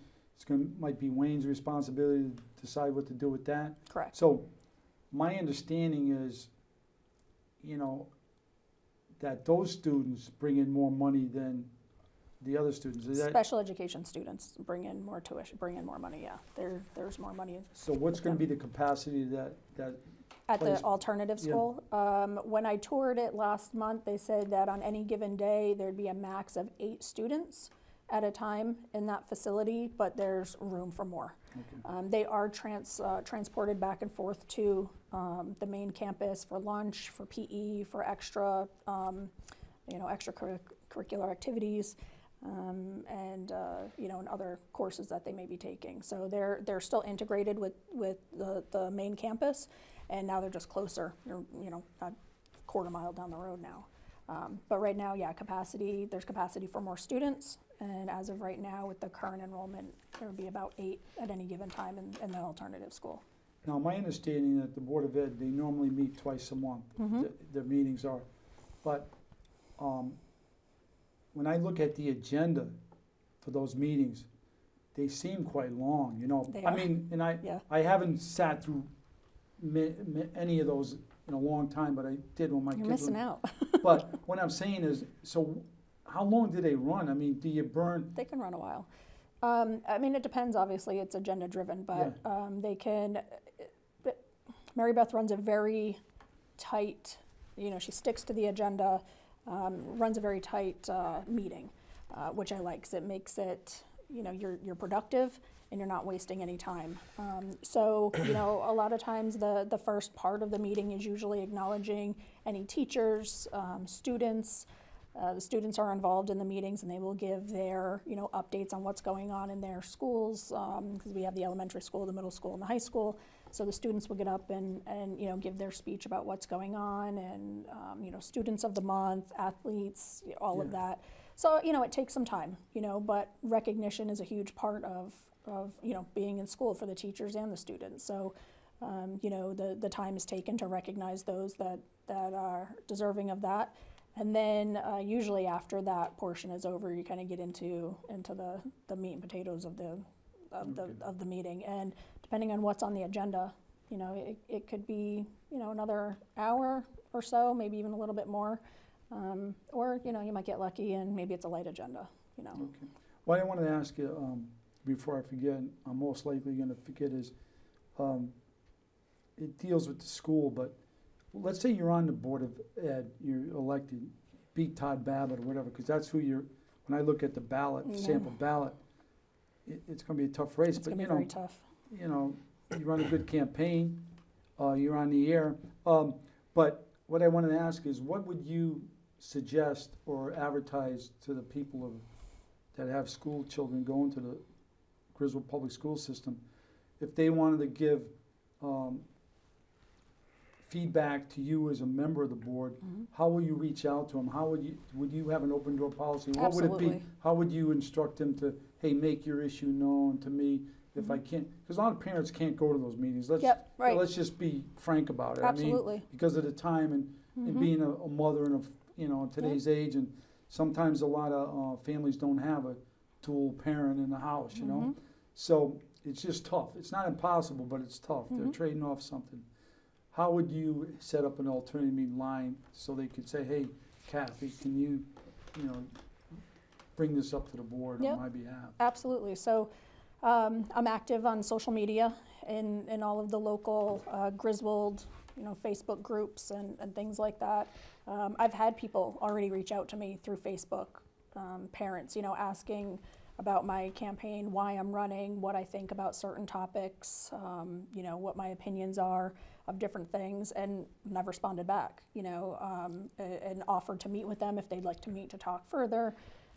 [SPEAKER 1] might be Wayne's responsibility to decide what to do with that?
[SPEAKER 3] Correct.
[SPEAKER 1] So my understanding is, that those students bring in more money than the other students. Is that,
[SPEAKER 3] Special education students bring in more tuition, bring in more money, yeah. There's more money
[SPEAKER 1] so what's gonna be the capacity of that,
[SPEAKER 3] at
[SPEAKER 1] place.
[SPEAKER 3] the alternative
[SPEAKER 1] Yeah.
[SPEAKER 3] school. When I toured it last month, they said that on any given day, there'd be a max of 8 students at a time in that facility, but there's room for more.
[SPEAKER 1] okay.
[SPEAKER 3] They are transported back and forth to the main campus for lunch, for PE, for extra, extracurricular activities, and and other courses that they may be taking. So they're still integrated with the main campus, and now they're just closer. They're a quarter mile down the road now. But right now, yeah, there's capacity for more students, and as of right now, with the current enrollment, there would be about 8 at any given time in the alternative school.
[SPEAKER 1] Now, my understanding that the Board of Ed, they normally meet twice a month, their meetings are. But when I look at the agenda for those meetings, they seem quite long,
[SPEAKER 3] They
[SPEAKER 1] I
[SPEAKER 3] are.
[SPEAKER 1] mean, and
[SPEAKER 3] Yeah.
[SPEAKER 1] I haven't sat through any of those in a long time, but I did when my kids
[SPEAKER 3] You're
[SPEAKER 1] were.
[SPEAKER 3] missing out.
[SPEAKER 1] But what I'm saying is, so how long do they run? I mean, do you burn,
[SPEAKER 3] They can run a while. It depends, obviously, it's agenda driven, but they can, Mary Beth runs a very tight, she sticks to the agenda, runs a very tight meeting, which I like, 'cause it makes it, you're productive and you're not wasting any time. A lot of times the first part of the meeting is usually acknowledging any teachers, students. The students are involved in the meetings and they will give their, updates on what's going on in their schools, because we have the elementary school, the middle school, and the high school. So the students will get up and give their speech about what's going on and, students of the month, athletes, all of
[SPEAKER 1] Yeah.
[SPEAKER 3] that. So, it takes some time, but recognition is a huge part of being in school for the teachers and the students. So, the time is taken to recognize those that are deserving of that. And then usually after that portion is over, you kind of get into the meat and potatoes of the meeting. And depending on what's on the agenda, it could be another hour or so, maybe even a little bit more, or you might get lucky and maybe it's a light agenda.
[SPEAKER 1] okay. What I wanted to ask you, before I forget, I'm most likely gonna forget, is, it deals with the school, but let's say you're on the Board of Ed, you're elected, beat Todd Babbitt or whatever, because that's who when I look at the ballot,
[SPEAKER 3] Yeah.
[SPEAKER 1] sample ballot, it's gonna be a tough race,
[SPEAKER 3] It's
[SPEAKER 1] but
[SPEAKER 3] going to be very tough.
[SPEAKER 1] you run a good campaign, you're on the air. But what I wanted to ask is, what would you suggest or advertise to the people that have school children going to the Griswold Public School System, if they wanted to give feedback to you as a member of the board? How will you reach out to them? How would you have an open door policy? What would it be?
[SPEAKER 3] Absolutely.
[SPEAKER 1] How would you instruct them to, hey, make your issue known to me if I can't? Because a lot of parents can't go to those meetings.
[SPEAKER 3] Yep, right.
[SPEAKER 1] Let's just be frank about it.
[SPEAKER 3] Absolutely.
[SPEAKER 1] I mean, because of the time and being a mother and in today's age, and sometimes a lot of families don't have a dual parent in the house, So it's just tough. It's not impossible, but it's tough. They're trading off something. How would you set up an alternative meeting line so they could say, hey, Kathy, can you, bring this up to the board
[SPEAKER 3] Yep.
[SPEAKER 1] on my behalf?
[SPEAKER 3] Absolutely. So I'm active on social media in all of the local Griswold, Facebook groups and things like that. I've had people already reach out to me through Facebook, parents, asking about my campaign, why I'm running, what I think about certain topics, what my opinions are of different things, and I've responded back, and offered to meet with them if they'd like to meet to talk further.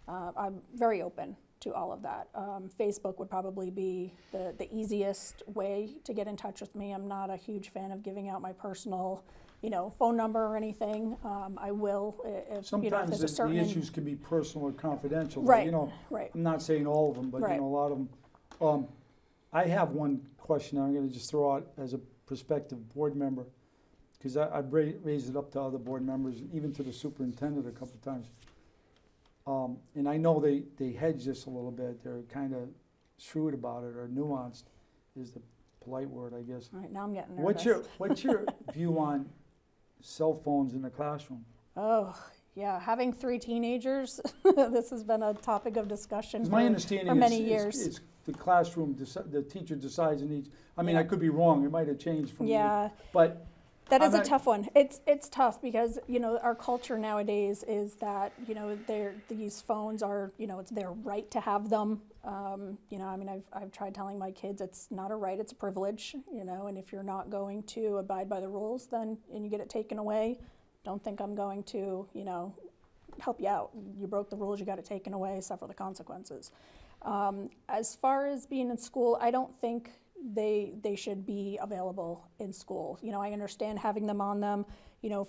[SPEAKER 3] I'm very open to all of that. Facebook would probably be the easiest way to get in touch with me. I'm not a huge fan of giving out my personal, phone number or anything. I will if, if
[SPEAKER 1] Sometimes
[SPEAKER 3] there's a certain...
[SPEAKER 1] the issues can be personal or confidential.
[SPEAKER 3] Right,
[SPEAKER 1] You know,
[SPEAKER 3] right.
[SPEAKER 1] I'm not saying all of them, but
[SPEAKER 3] Right.
[SPEAKER 1] a lot of them. I have one question I'm going to just throw out as a prospective board member, because I've raised it up to other board members, even to the superintendent a couple of times. And I know they hedge this a little bit. They're kind of shrewd about it, or nuanced is the polite word, I guess.
[SPEAKER 3] All right, now I'm getting nervous.
[SPEAKER 1] What's your view on cell phones in the classroom?
[SPEAKER 3] Oh, yeah, having 3 teenagers, this has been a topic of discussion
[SPEAKER 1] 'Cause
[SPEAKER 3] for,
[SPEAKER 1] my understanding
[SPEAKER 3] for many years.
[SPEAKER 1] is the classroom, the teacher decides in each, I mean, I
[SPEAKER 3] Yeah.
[SPEAKER 1] could be wrong, it might have changed from.
[SPEAKER 3] Yeah,
[SPEAKER 1] But
[SPEAKER 3] that is
[SPEAKER 1] I'm
[SPEAKER 3] a
[SPEAKER 1] not-
[SPEAKER 3] tough one. It's tough because, our culture nowadays is that, these phones are, it's their right to have them. I've tried telling my kids it's not a right, it's a privilege, and if you're not going to abide by the rules, then, and you get it taken away, don't think I'm going to, help you out. You broke the rules, you got it taken away, suffer the consequences. As far as being in school, I don't think they should be available in school. I understand having them on them,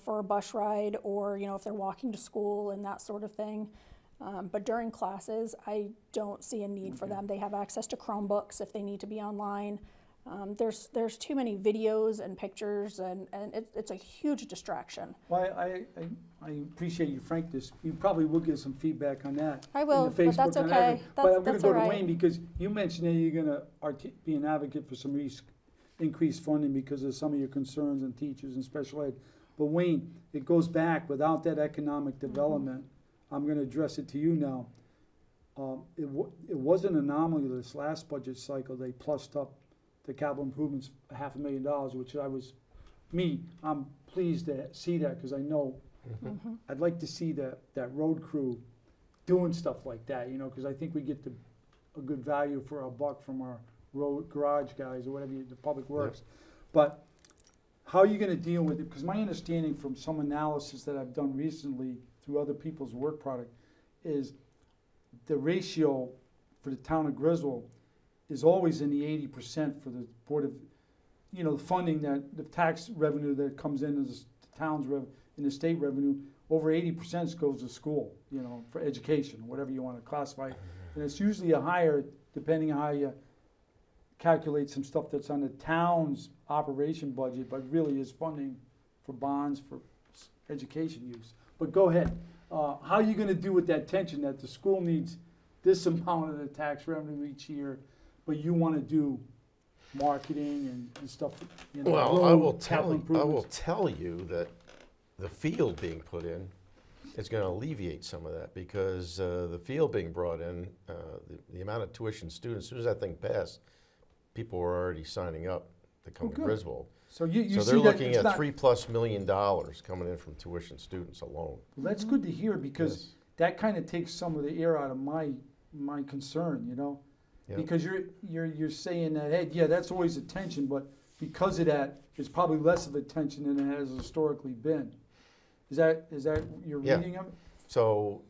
[SPEAKER 3] for a bus ride or, if they're walking to school and that sort of thing. But during classes, I don't see a need for them. They have access to Chromebooks if they need to be online. There's too many videos and pictures, and it's a huge distraction.
[SPEAKER 1] Well, I appreciate your frankness. You probably will get some feedback on that.
[SPEAKER 3] I
[SPEAKER 1] in
[SPEAKER 3] will,
[SPEAKER 1] the
[SPEAKER 3] but that's
[SPEAKER 1] Facebook and
[SPEAKER 3] okay.
[SPEAKER 1] everything. But I'm gonna
[SPEAKER 3] That's
[SPEAKER 1] go
[SPEAKER 3] all
[SPEAKER 1] to
[SPEAKER 3] right.
[SPEAKER 1] Wayne, because you mentioned that you're gonna be an advocate for some increased funding because of some of your concerns in teachers and special ed. But Wayne, it goes back, without that economic development, I'm gonna address it to you now. It was an anomaly this last budget cycle. They plussed up the capital improvements $500,000, which I'm pleased to see that, because I know I'd like to see that road crew doing stuff like that, because I think we get a good value for our buck from our road garage guys or whatever, the public works. But how are you gonna deal with it? Because my understanding from some analysis that I've done recently through other people's work product is the ratio for the town of Griswold is always in the 80% for the Board of, the funding that, the tax revenue that comes in as the town's in the state revenue, over 80% goes to school, for education, whatever you want to classify it. And it's usually a higher, depending on how you calculate some stuff that's on the town's operation budget, but really is funding for bonds for education use. But go ahead. How are you going to do with that tension that the school needs this amount of the tax revenue each year, but you want to do marketing and stuff?
[SPEAKER 2] Well, I will
[SPEAKER 1] capital improvements?
[SPEAKER 2] tell you that the field being put in is going to alleviate some of that, because the field being brought in, the amount of tuition students, as soon as that thing passed, people were already signing up to come to
[SPEAKER 1] good.
[SPEAKER 2] Griswold.
[SPEAKER 1] So you
[SPEAKER 2] So
[SPEAKER 1] see
[SPEAKER 2] they're
[SPEAKER 1] that
[SPEAKER 2] looking
[SPEAKER 1] it's
[SPEAKER 2] at
[SPEAKER 1] not,
[SPEAKER 2] $3+ million coming in from tuition students alone.
[SPEAKER 1] well, that's good to hear, because
[SPEAKER 2] Yes.
[SPEAKER 1] that kind of takes some of the air out of my concern,
[SPEAKER 2] Yeah.
[SPEAKER 1] because you're saying that, hey, yeah, that's always a tension, but because of that, it's probably less of a tension than it has historically been. Is that your
[SPEAKER 2] Yeah.
[SPEAKER 1] reading of it?
[SPEAKER 2] So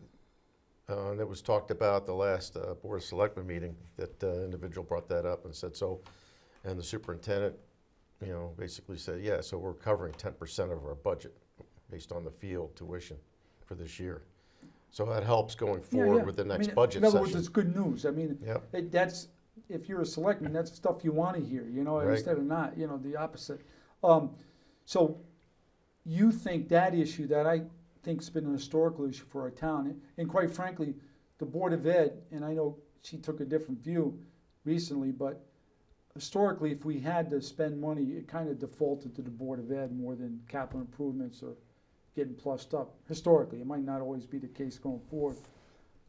[SPEAKER 2] that was talked about the last Board of Selectmen meeting, that individual brought that up and said so, and the superintendent, basically said, yeah, so we're covering 10% of our budget based on the field tuition for this year. So that helps going
[SPEAKER 1] Yeah,
[SPEAKER 2] forward
[SPEAKER 1] yeah.
[SPEAKER 2] with the
[SPEAKER 1] I
[SPEAKER 2] next
[SPEAKER 1] mean,
[SPEAKER 2] budget
[SPEAKER 1] in other words,
[SPEAKER 2] session.
[SPEAKER 1] it's good news. I mean,
[SPEAKER 2] Yep.
[SPEAKER 1] that's, if you're a selectman, that's stuff you want to hear,
[SPEAKER 2] Right.
[SPEAKER 1] instead of not, the opposite. So you think that issue that I think's been a historical issue for our town, and quite frankly, the Board of Ed, and I know she took a different view recently, but historically, if we had to spend money, it kind of defaulted to the Board of Ed more than capital improvements or getting plussed up. Historically, it might not always be the case going forward.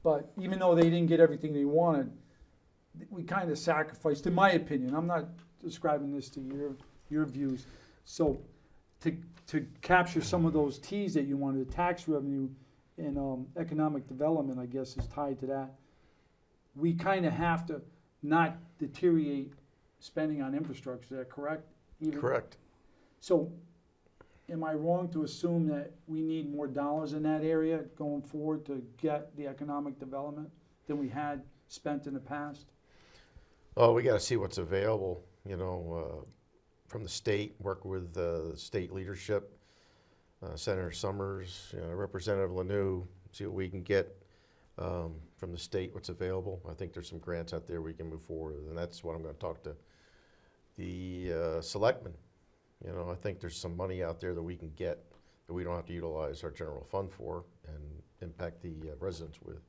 [SPEAKER 1] But even though they didn't get everything they wanted, we kind of sacrificed, in my opinion, I'm not describing this to your views. So to capture some of those T's that you wanted, the tax revenue and economic development, I guess, is tied to that. We kind of have to not deteriorate spending on infrastructure, is that correct?
[SPEAKER 2] Correct.
[SPEAKER 1] So am I wrong to assume that we need more dollars in that area going forward to get the economic development than we had, spent in the past?
[SPEAKER 2] Oh, we got to see what's available, from the state, work with the state leadership, Senator Summers, Representative Lanou, see what we can get from the state, what's available. I think there's some grants out there we can move forward with, and that's what I'm going to talk to the selectmen. I think there's some money out there that we can get that we don't have to utilize our general fund for and impact the residents with.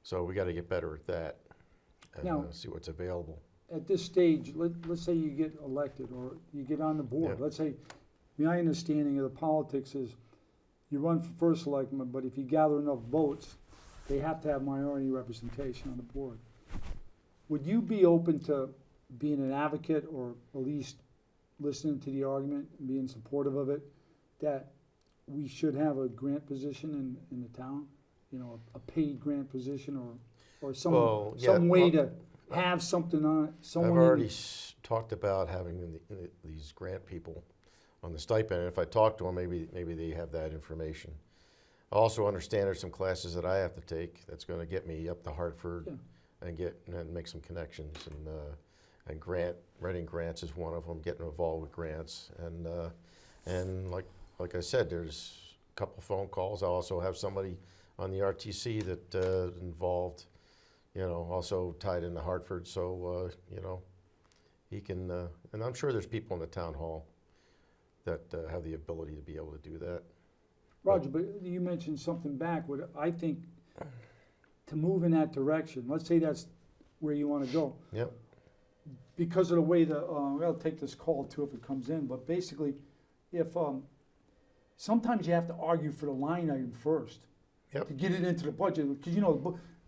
[SPEAKER 2] So we got to get better at that and
[SPEAKER 1] Now-
[SPEAKER 2] see what's available.
[SPEAKER 1] At this stage, let's say you get elected or you get on the board.
[SPEAKER 2] Yeah.
[SPEAKER 1] Let's say, my understanding of the politics is you run for first selectman, but if you gather enough votes, they have to have minority representation on the board. Would you be open to being an advocate or at least listening to the argument and being supportive of it, that we should have a grant position in the town? A paid grant position or some,
[SPEAKER 2] Well, yeah,
[SPEAKER 1] some way
[SPEAKER 2] well,
[SPEAKER 1] to have something on it, someone
[SPEAKER 2] I've
[SPEAKER 1] in-
[SPEAKER 2] already talked about having these grant people on the stipend, and if I talk to them, maybe they have that information. I also understand there's some classes that I have to take that's going to get me up to Hartford
[SPEAKER 1] Yeah.
[SPEAKER 2] and make some connections, and writing grants is one of them, getting involved with grants, and like I said, there's a couple phone calls. I also have somebody on the RTC that involved, also tied into Hartford, so he can, and I'm sure there's people in the town hall that have the ability to be able to do that.
[SPEAKER 1] Roger, but you mentioned something back, I think to move in that direction, let's say that's where you want to go.
[SPEAKER 2] Yep.
[SPEAKER 1] Because of the way I'll take this call too if it comes in, but basically, if, sometimes you have to argue for the line item first.
[SPEAKER 2] Yep.
[SPEAKER 1] To get it into the budget, because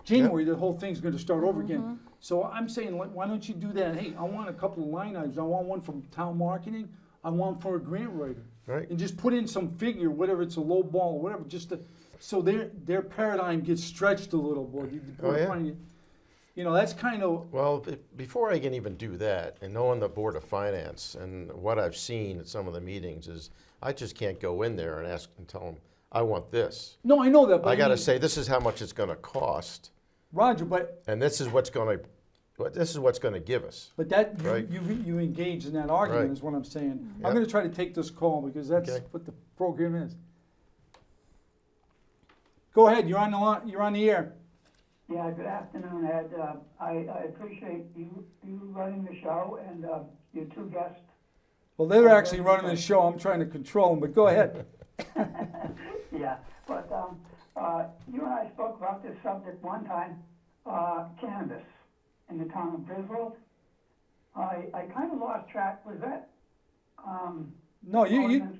[SPEAKER 1] January, the whole thing's gonna start over again. So I'm saying, why don't you do that? Hey, I want a couple of line items, I want one from town marketing, I want for a grant writer.
[SPEAKER 2] Right.
[SPEAKER 1] And just put in some figure, whatever it's a low ball, or whatever, just to, so their paradigm gets stretched a little bit.
[SPEAKER 2] Oh, yeah.
[SPEAKER 1] That's kind of,
[SPEAKER 2] Well, before I can even do that, and knowing the Board of Finance and what I've seen at some of the meetings is, I just can't go in there and ask and tell them, I want this.
[SPEAKER 1] no, I know that, but
[SPEAKER 2] I got to
[SPEAKER 1] mean,
[SPEAKER 2] say, this is how much it's going to cost,
[SPEAKER 1] Roger, but
[SPEAKER 2] and this is what's going to give us.
[SPEAKER 1] that,
[SPEAKER 2] Right.
[SPEAKER 1] you engage in that argument
[SPEAKER 2] Right.
[SPEAKER 1] is what I'm saying.
[SPEAKER 2] Yep.
[SPEAKER 1] I'm gonna try to take this call because that's
[SPEAKER 2] Okay.
[SPEAKER 1] what the program is. Go ahead, you're on the line, you're on the air.
[SPEAKER 4] Yeah, good afternoon, Ed. I appreciate you running the show and your two guests.
[SPEAKER 1] Well, they're actually running the show, I'm trying to control them, but go ahead.
[SPEAKER 4] Yeah, but you and I spoke about this subject one time, cannabis in the town of Griswold. I kind of lost track. Was that?
[SPEAKER 1] No,
[SPEAKER 4] ordinance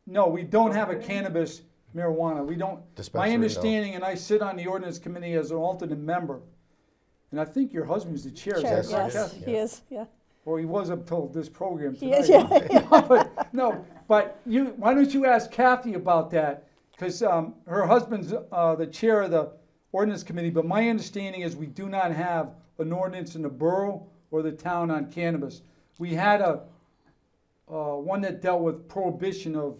[SPEAKER 1] no, we don't have a cannabis marijuana, we don't.
[SPEAKER 2] Dispensary,
[SPEAKER 1] My
[SPEAKER 2] no.
[SPEAKER 1] understanding, and I sit on the ordinance committee as an alternate member, and I think your husband's the chair, is
[SPEAKER 3] Chair,
[SPEAKER 1] that right,
[SPEAKER 3] yes,
[SPEAKER 1] Kathy?
[SPEAKER 3] he is, yeah.
[SPEAKER 1] Or he was up till this program
[SPEAKER 3] He
[SPEAKER 1] tonight.
[SPEAKER 3] is, yeah.
[SPEAKER 1] But why don't you ask Kathy about that? Because her husband's the chair of the ordinance committee, but my understanding is we do not have an ordinance in the borough or the town on cannabis. We had one that dealt with prohibition of,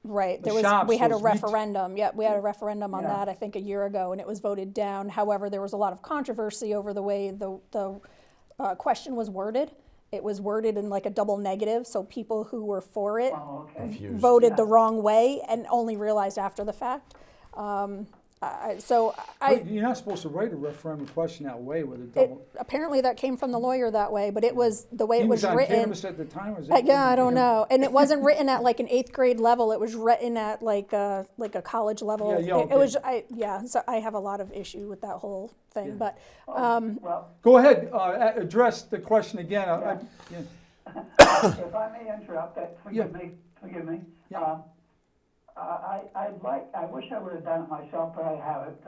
[SPEAKER 3] Right,
[SPEAKER 1] The
[SPEAKER 3] there was,
[SPEAKER 1] shops,
[SPEAKER 3] we had a
[SPEAKER 1] those ret-
[SPEAKER 3] referendum, we had a referendum on
[SPEAKER 4] Yeah.
[SPEAKER 3] that, I think, a year ago, and it was voted down. However, there was a lot of controversy over the way the question was worded. It was worded in like a double negative, so people who were for it
[SPEAKER 4] Oh, okay.
[SPEAKER 2] Confused.
[SPEAKER 3] voted the
[SPEAKER 4] Yeah.
[SPEAKER 3] wrong way and only realized after the fact. So
[SPEAKER 1] you're not supposed to write a referendum question that way with a double.
[SPEAKER 3] apparently that came from the lawyer that way, but it was, the way
[SPEAKER 1] He
[SPEAKER 3] it was
[SPEAKER 1] on
[SPEAKER 3] written.
[SPEAKER 1] cannabis at the time, or is it?
[SPEAKER 3] Yeah, I don't know. And it wasn't written at like an 8th grade level. It was written at like a college level.
[SPEAKER 1] Yeah,
[SPEAKER 3] It was,
[SPEAKER 1] okay.
[SPEAKER 3] so I have a lot of issue with that whole thing,
[SPEAKER 1] Yeah.
[SPEAKER 3] but,
[SPEAKER 4] Well,
[SPEAKER 1] Go ahead, address the question again. Yeah.
[SPEAKER 4] if I may interrupt, forgive me.
[SPEAKER 1] Yeah.
[SPEAKER 4] I wish I would have done it myself, but I haven't.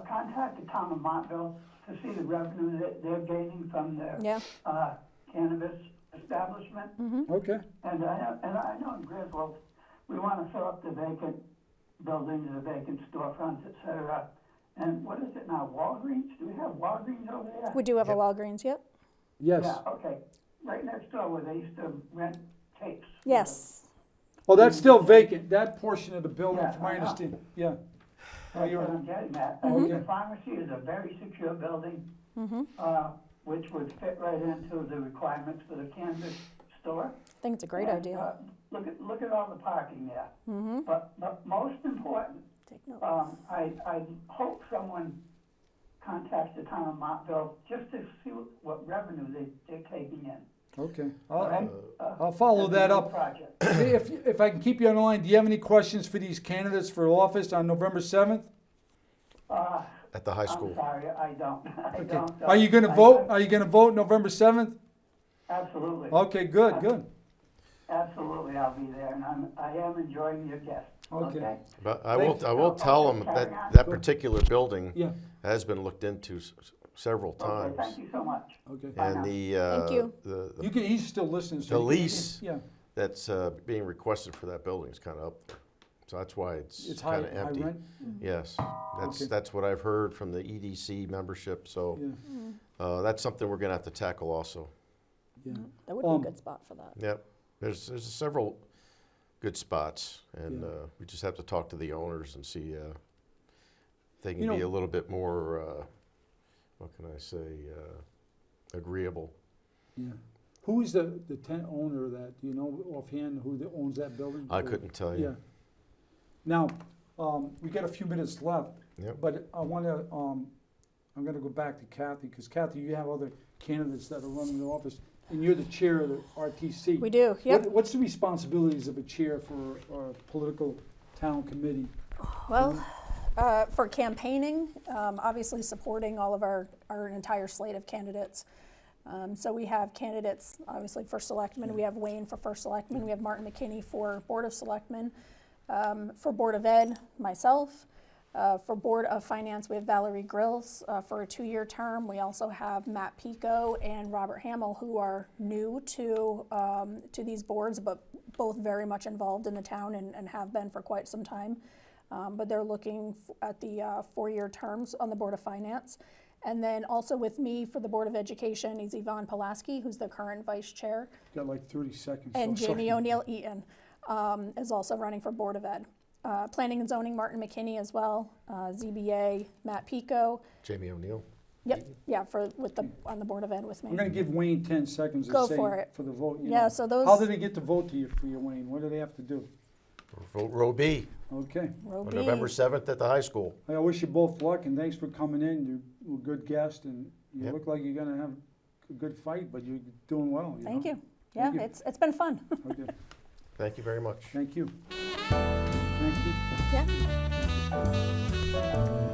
[SPEAKER 4] Contact the town of Montville to see the revenue that they're gaining from their
[SPEAKER 3] yeah.
[SPEAKER 4] cannabis establishment.
[SPEAKER 1] Okay.
[SPEAKER 4] And I know in Griswold, we want to fill up the vacant buildings, the vacant storefronts, et cetera. And what is it now, Walgreens? Do we have Walgreens over there?
[SPEAKER 3] We do have a
[SPEAKER 2] Yep.
[SPEAKER 3] Walgreens, yep.
[SPEAKER 1] Yes.
[SPEAKER 4] Yeah, okay. Right next door where they used to rent tapes.
[SPEAKER 3] Yes.
[SPEAKER 1] Well, that's still vacant, that portion of the building,
[SPEAKER 4] Yeah,
[SPEAKER 1] from my
[SPEAKER 4] I know.
[SPEAKER 1] understanding, yeah.
[SPEAKER 4] That's
[SPEAKER 1] you're-
[SPEAKER 4] what I'm getting at.
[SPEAKER 1] Okay.
[SPEAKER 4] The pharmacy is a very secure building, which would fit right into the requirements for the cannabis store.
[SPEAKER 3] I think it's a great
[SPEAKER 4] And,
[SPEAKER 3] idea.
[SPEAKER 4] Look at all the parking there. But most important,
[SPEAKER 3] Take note.
[SPEAKER 4] I hope someone contacts the town of Montville just to see what revenue they're taking in.
[SPEAKER 1] Okay,
[SPEAKER 4] Okay?
[SPEAKER 1] I'll follow
[SPEAKER 4] That's a
[SPEAKER 1] that
[SPEAKER 4] good
[SPEAKER 1] up.
[SPEAKER 4] project.
[SPEAKER 1] If I can keep you on the line, do you have any questions for these candidates for office on November 7th?
[SPEAKER 2] At the high
[SPEAKER 4] I'm
[SPEAKER 2] school.
[SPEAKER 4] sorry, I don't, I
[SPEAKER 1] Okay.
[SPEAKER 4] don't.
[SPEAKER 1] Are you gonna vote? Are you gonna vote November 7th?
[SPEAKER 4] Absolutely.
[SPEAKER 1] Okay, good.
[SPEAKER 4] Absolutely, I'll be there, and I am enjoying your guest.
[SPEAKER 1] Okay.
[SPEAKER 2] But I
[SPEAKER 1] Thank
[SPEAKER 2] will
[SPEAKER 4] you.
[SPEAKER 2] tell them
[SPEAKER 4] Okay,
[SPEAKER 2] that
[SPEAKER 4] carry on.
[SPEAKER 2] that particular building
[SPEAKER 1] Yeah,
[SPEAKER 2] has been looked into several
[SPEAKER 4] Okay,
[SPEAKER 2] times.
[SPEAKER 4] thank you so much.
[SPEAKER 1] okay.
[SPEAKER 4] Bye now.
[SPEAKER 2] And
[SPEAKER 3] Thank you.
[SPEAKER 1] You can, he's still listening. so
[SPEAKER 2] The
[SPEAKER 1] you can-
[SPEAKER 2] lease.
[SPEAKER 1] Yeah,
[SPEAKER 2] that's being requested for that building is kind of up there. So that's why
[SPEAKER 1] it's
[SPEAKER 2] it's
[SPEAKER 1] high,
[SPEAKER 2] kind of
[SPEAKER 1] high
[SPEAKER 2] empty.
[SPEAKER 1] rent?
[SPEAKER 2] Yes,
[SPEAKER 1] Okay.
[SPEAKER 2] that's what I've heard from the EDC membership, so
[SPEAKER 1] Yeah,
[SPEAKER 2] that's something we're gonna have to tackle also.
[SPEAKER 1] yeah.
[SPEAKER 3] That would be a good spot for that.
[SPEAKER 2] Yep, there's several good spots, and
[SPEAKER 1] Yeah.
[SPEAKER 2] we just have to talk to the owners and see if they
[SPEAKER 1] You
[SPEAKER 2] can be
[SPEAKER 1] know-
[SPEAKER 2] a little bit more, what can I say, agreeable.
[SPEAKER 1] Yeah. Who is the tent owner of that? Do you know offhand who owns that building?
[SPEAKER 2] I couldn't tell
[SPEAKER 1] Yeah.
[SPEAKER 2] you.
[SPEAKER 1] Now, we got a few minutes left,
[SPEAKER 2] Yep.
[SPEAKER 1] but I want to, I'm going to go back to Kathy, because Kathy, you have other candidates that are running the office, and you're the chair of the RTC.
[SPEAKER 3] We do, yep.
[SPEAKER 1] What's the responsibilities of a chair for a political town committee?
[SPEAKER 3] Well, for campaigning, obviously supporting all of our entire slate of candidates. So we have candidates, obviously, for selectmen. We have Wayne for first selectman. We have Martin McKinney for Board of Selectmen. For Board of Ed, myself. For Board of Finance, we have Valerie Grills for a 2-year term. We also have Matt Pico and Robert Hamill, who are new to these boards, but both very much involved in the town and have been for quite some time. But they're looking at the 4-year terms on the Board of Finance. And then also with me for the Board of Education is Yvonne Pulaski, who's the current vice chair,
[SPEAKER 1] Got like 30 seconds.
[SPEAKER 3] and
[SPEAKER 1] so
[SPEAKER 3] Jamie
[SPEAKER 1] sorry.
[SPEAKER 3] O'Neill Eaton is also running for Board of Ed. Planning and Zoning, Martin McKinney as well. ZBA, Matt Pico.
[SPEAKER 2] Jamie O'Neill.
[SPEAKER 3] Yep, yeah, on the Board of Ed with me.
[SPEAKER 1] I'm going to give Wayne 10 seconds to
[SPEAKER 3] Go
[SPEAKER 1] say
[SPEAKER 3] for it.
[SPEAKER 1] for the vote. you
[SPEAKER 3] Yeah,
[SPEAKER 1] know.
[SPEAKER 3] so those.
[SPEAKER 1] How do they get to vote for you, Wayne? What do they have to do?
[SPEAKER 2] Vote row B
[SPEAKER 1] Okay.
[SPEAKER 3] Row
[SPEAKER 2] on
[SPEAKER 3] B.
[SPEAKER 2] November 7th at the high school.
[SPEAKER 1] I wish you both luck, and thanks for coming in. You're a good guest, and you
[SPEAKER 2] Yep.
[SPEAKER 1] look like you're going to have a good fight, but you're doing well.
[SPEAKER 3] Thank
[SPEAKER 1] know?
[SPEAKER 3] you. Yeah,
[SPEAKER 1] you.
[SPEAKER 3] it's been fun.
[SPEAKER 1] Okay,
[SPEAKER 2] Thank you very much.
[SPEAKER 1] thank you. Thank you.
[SPEAKER 3] Yeah.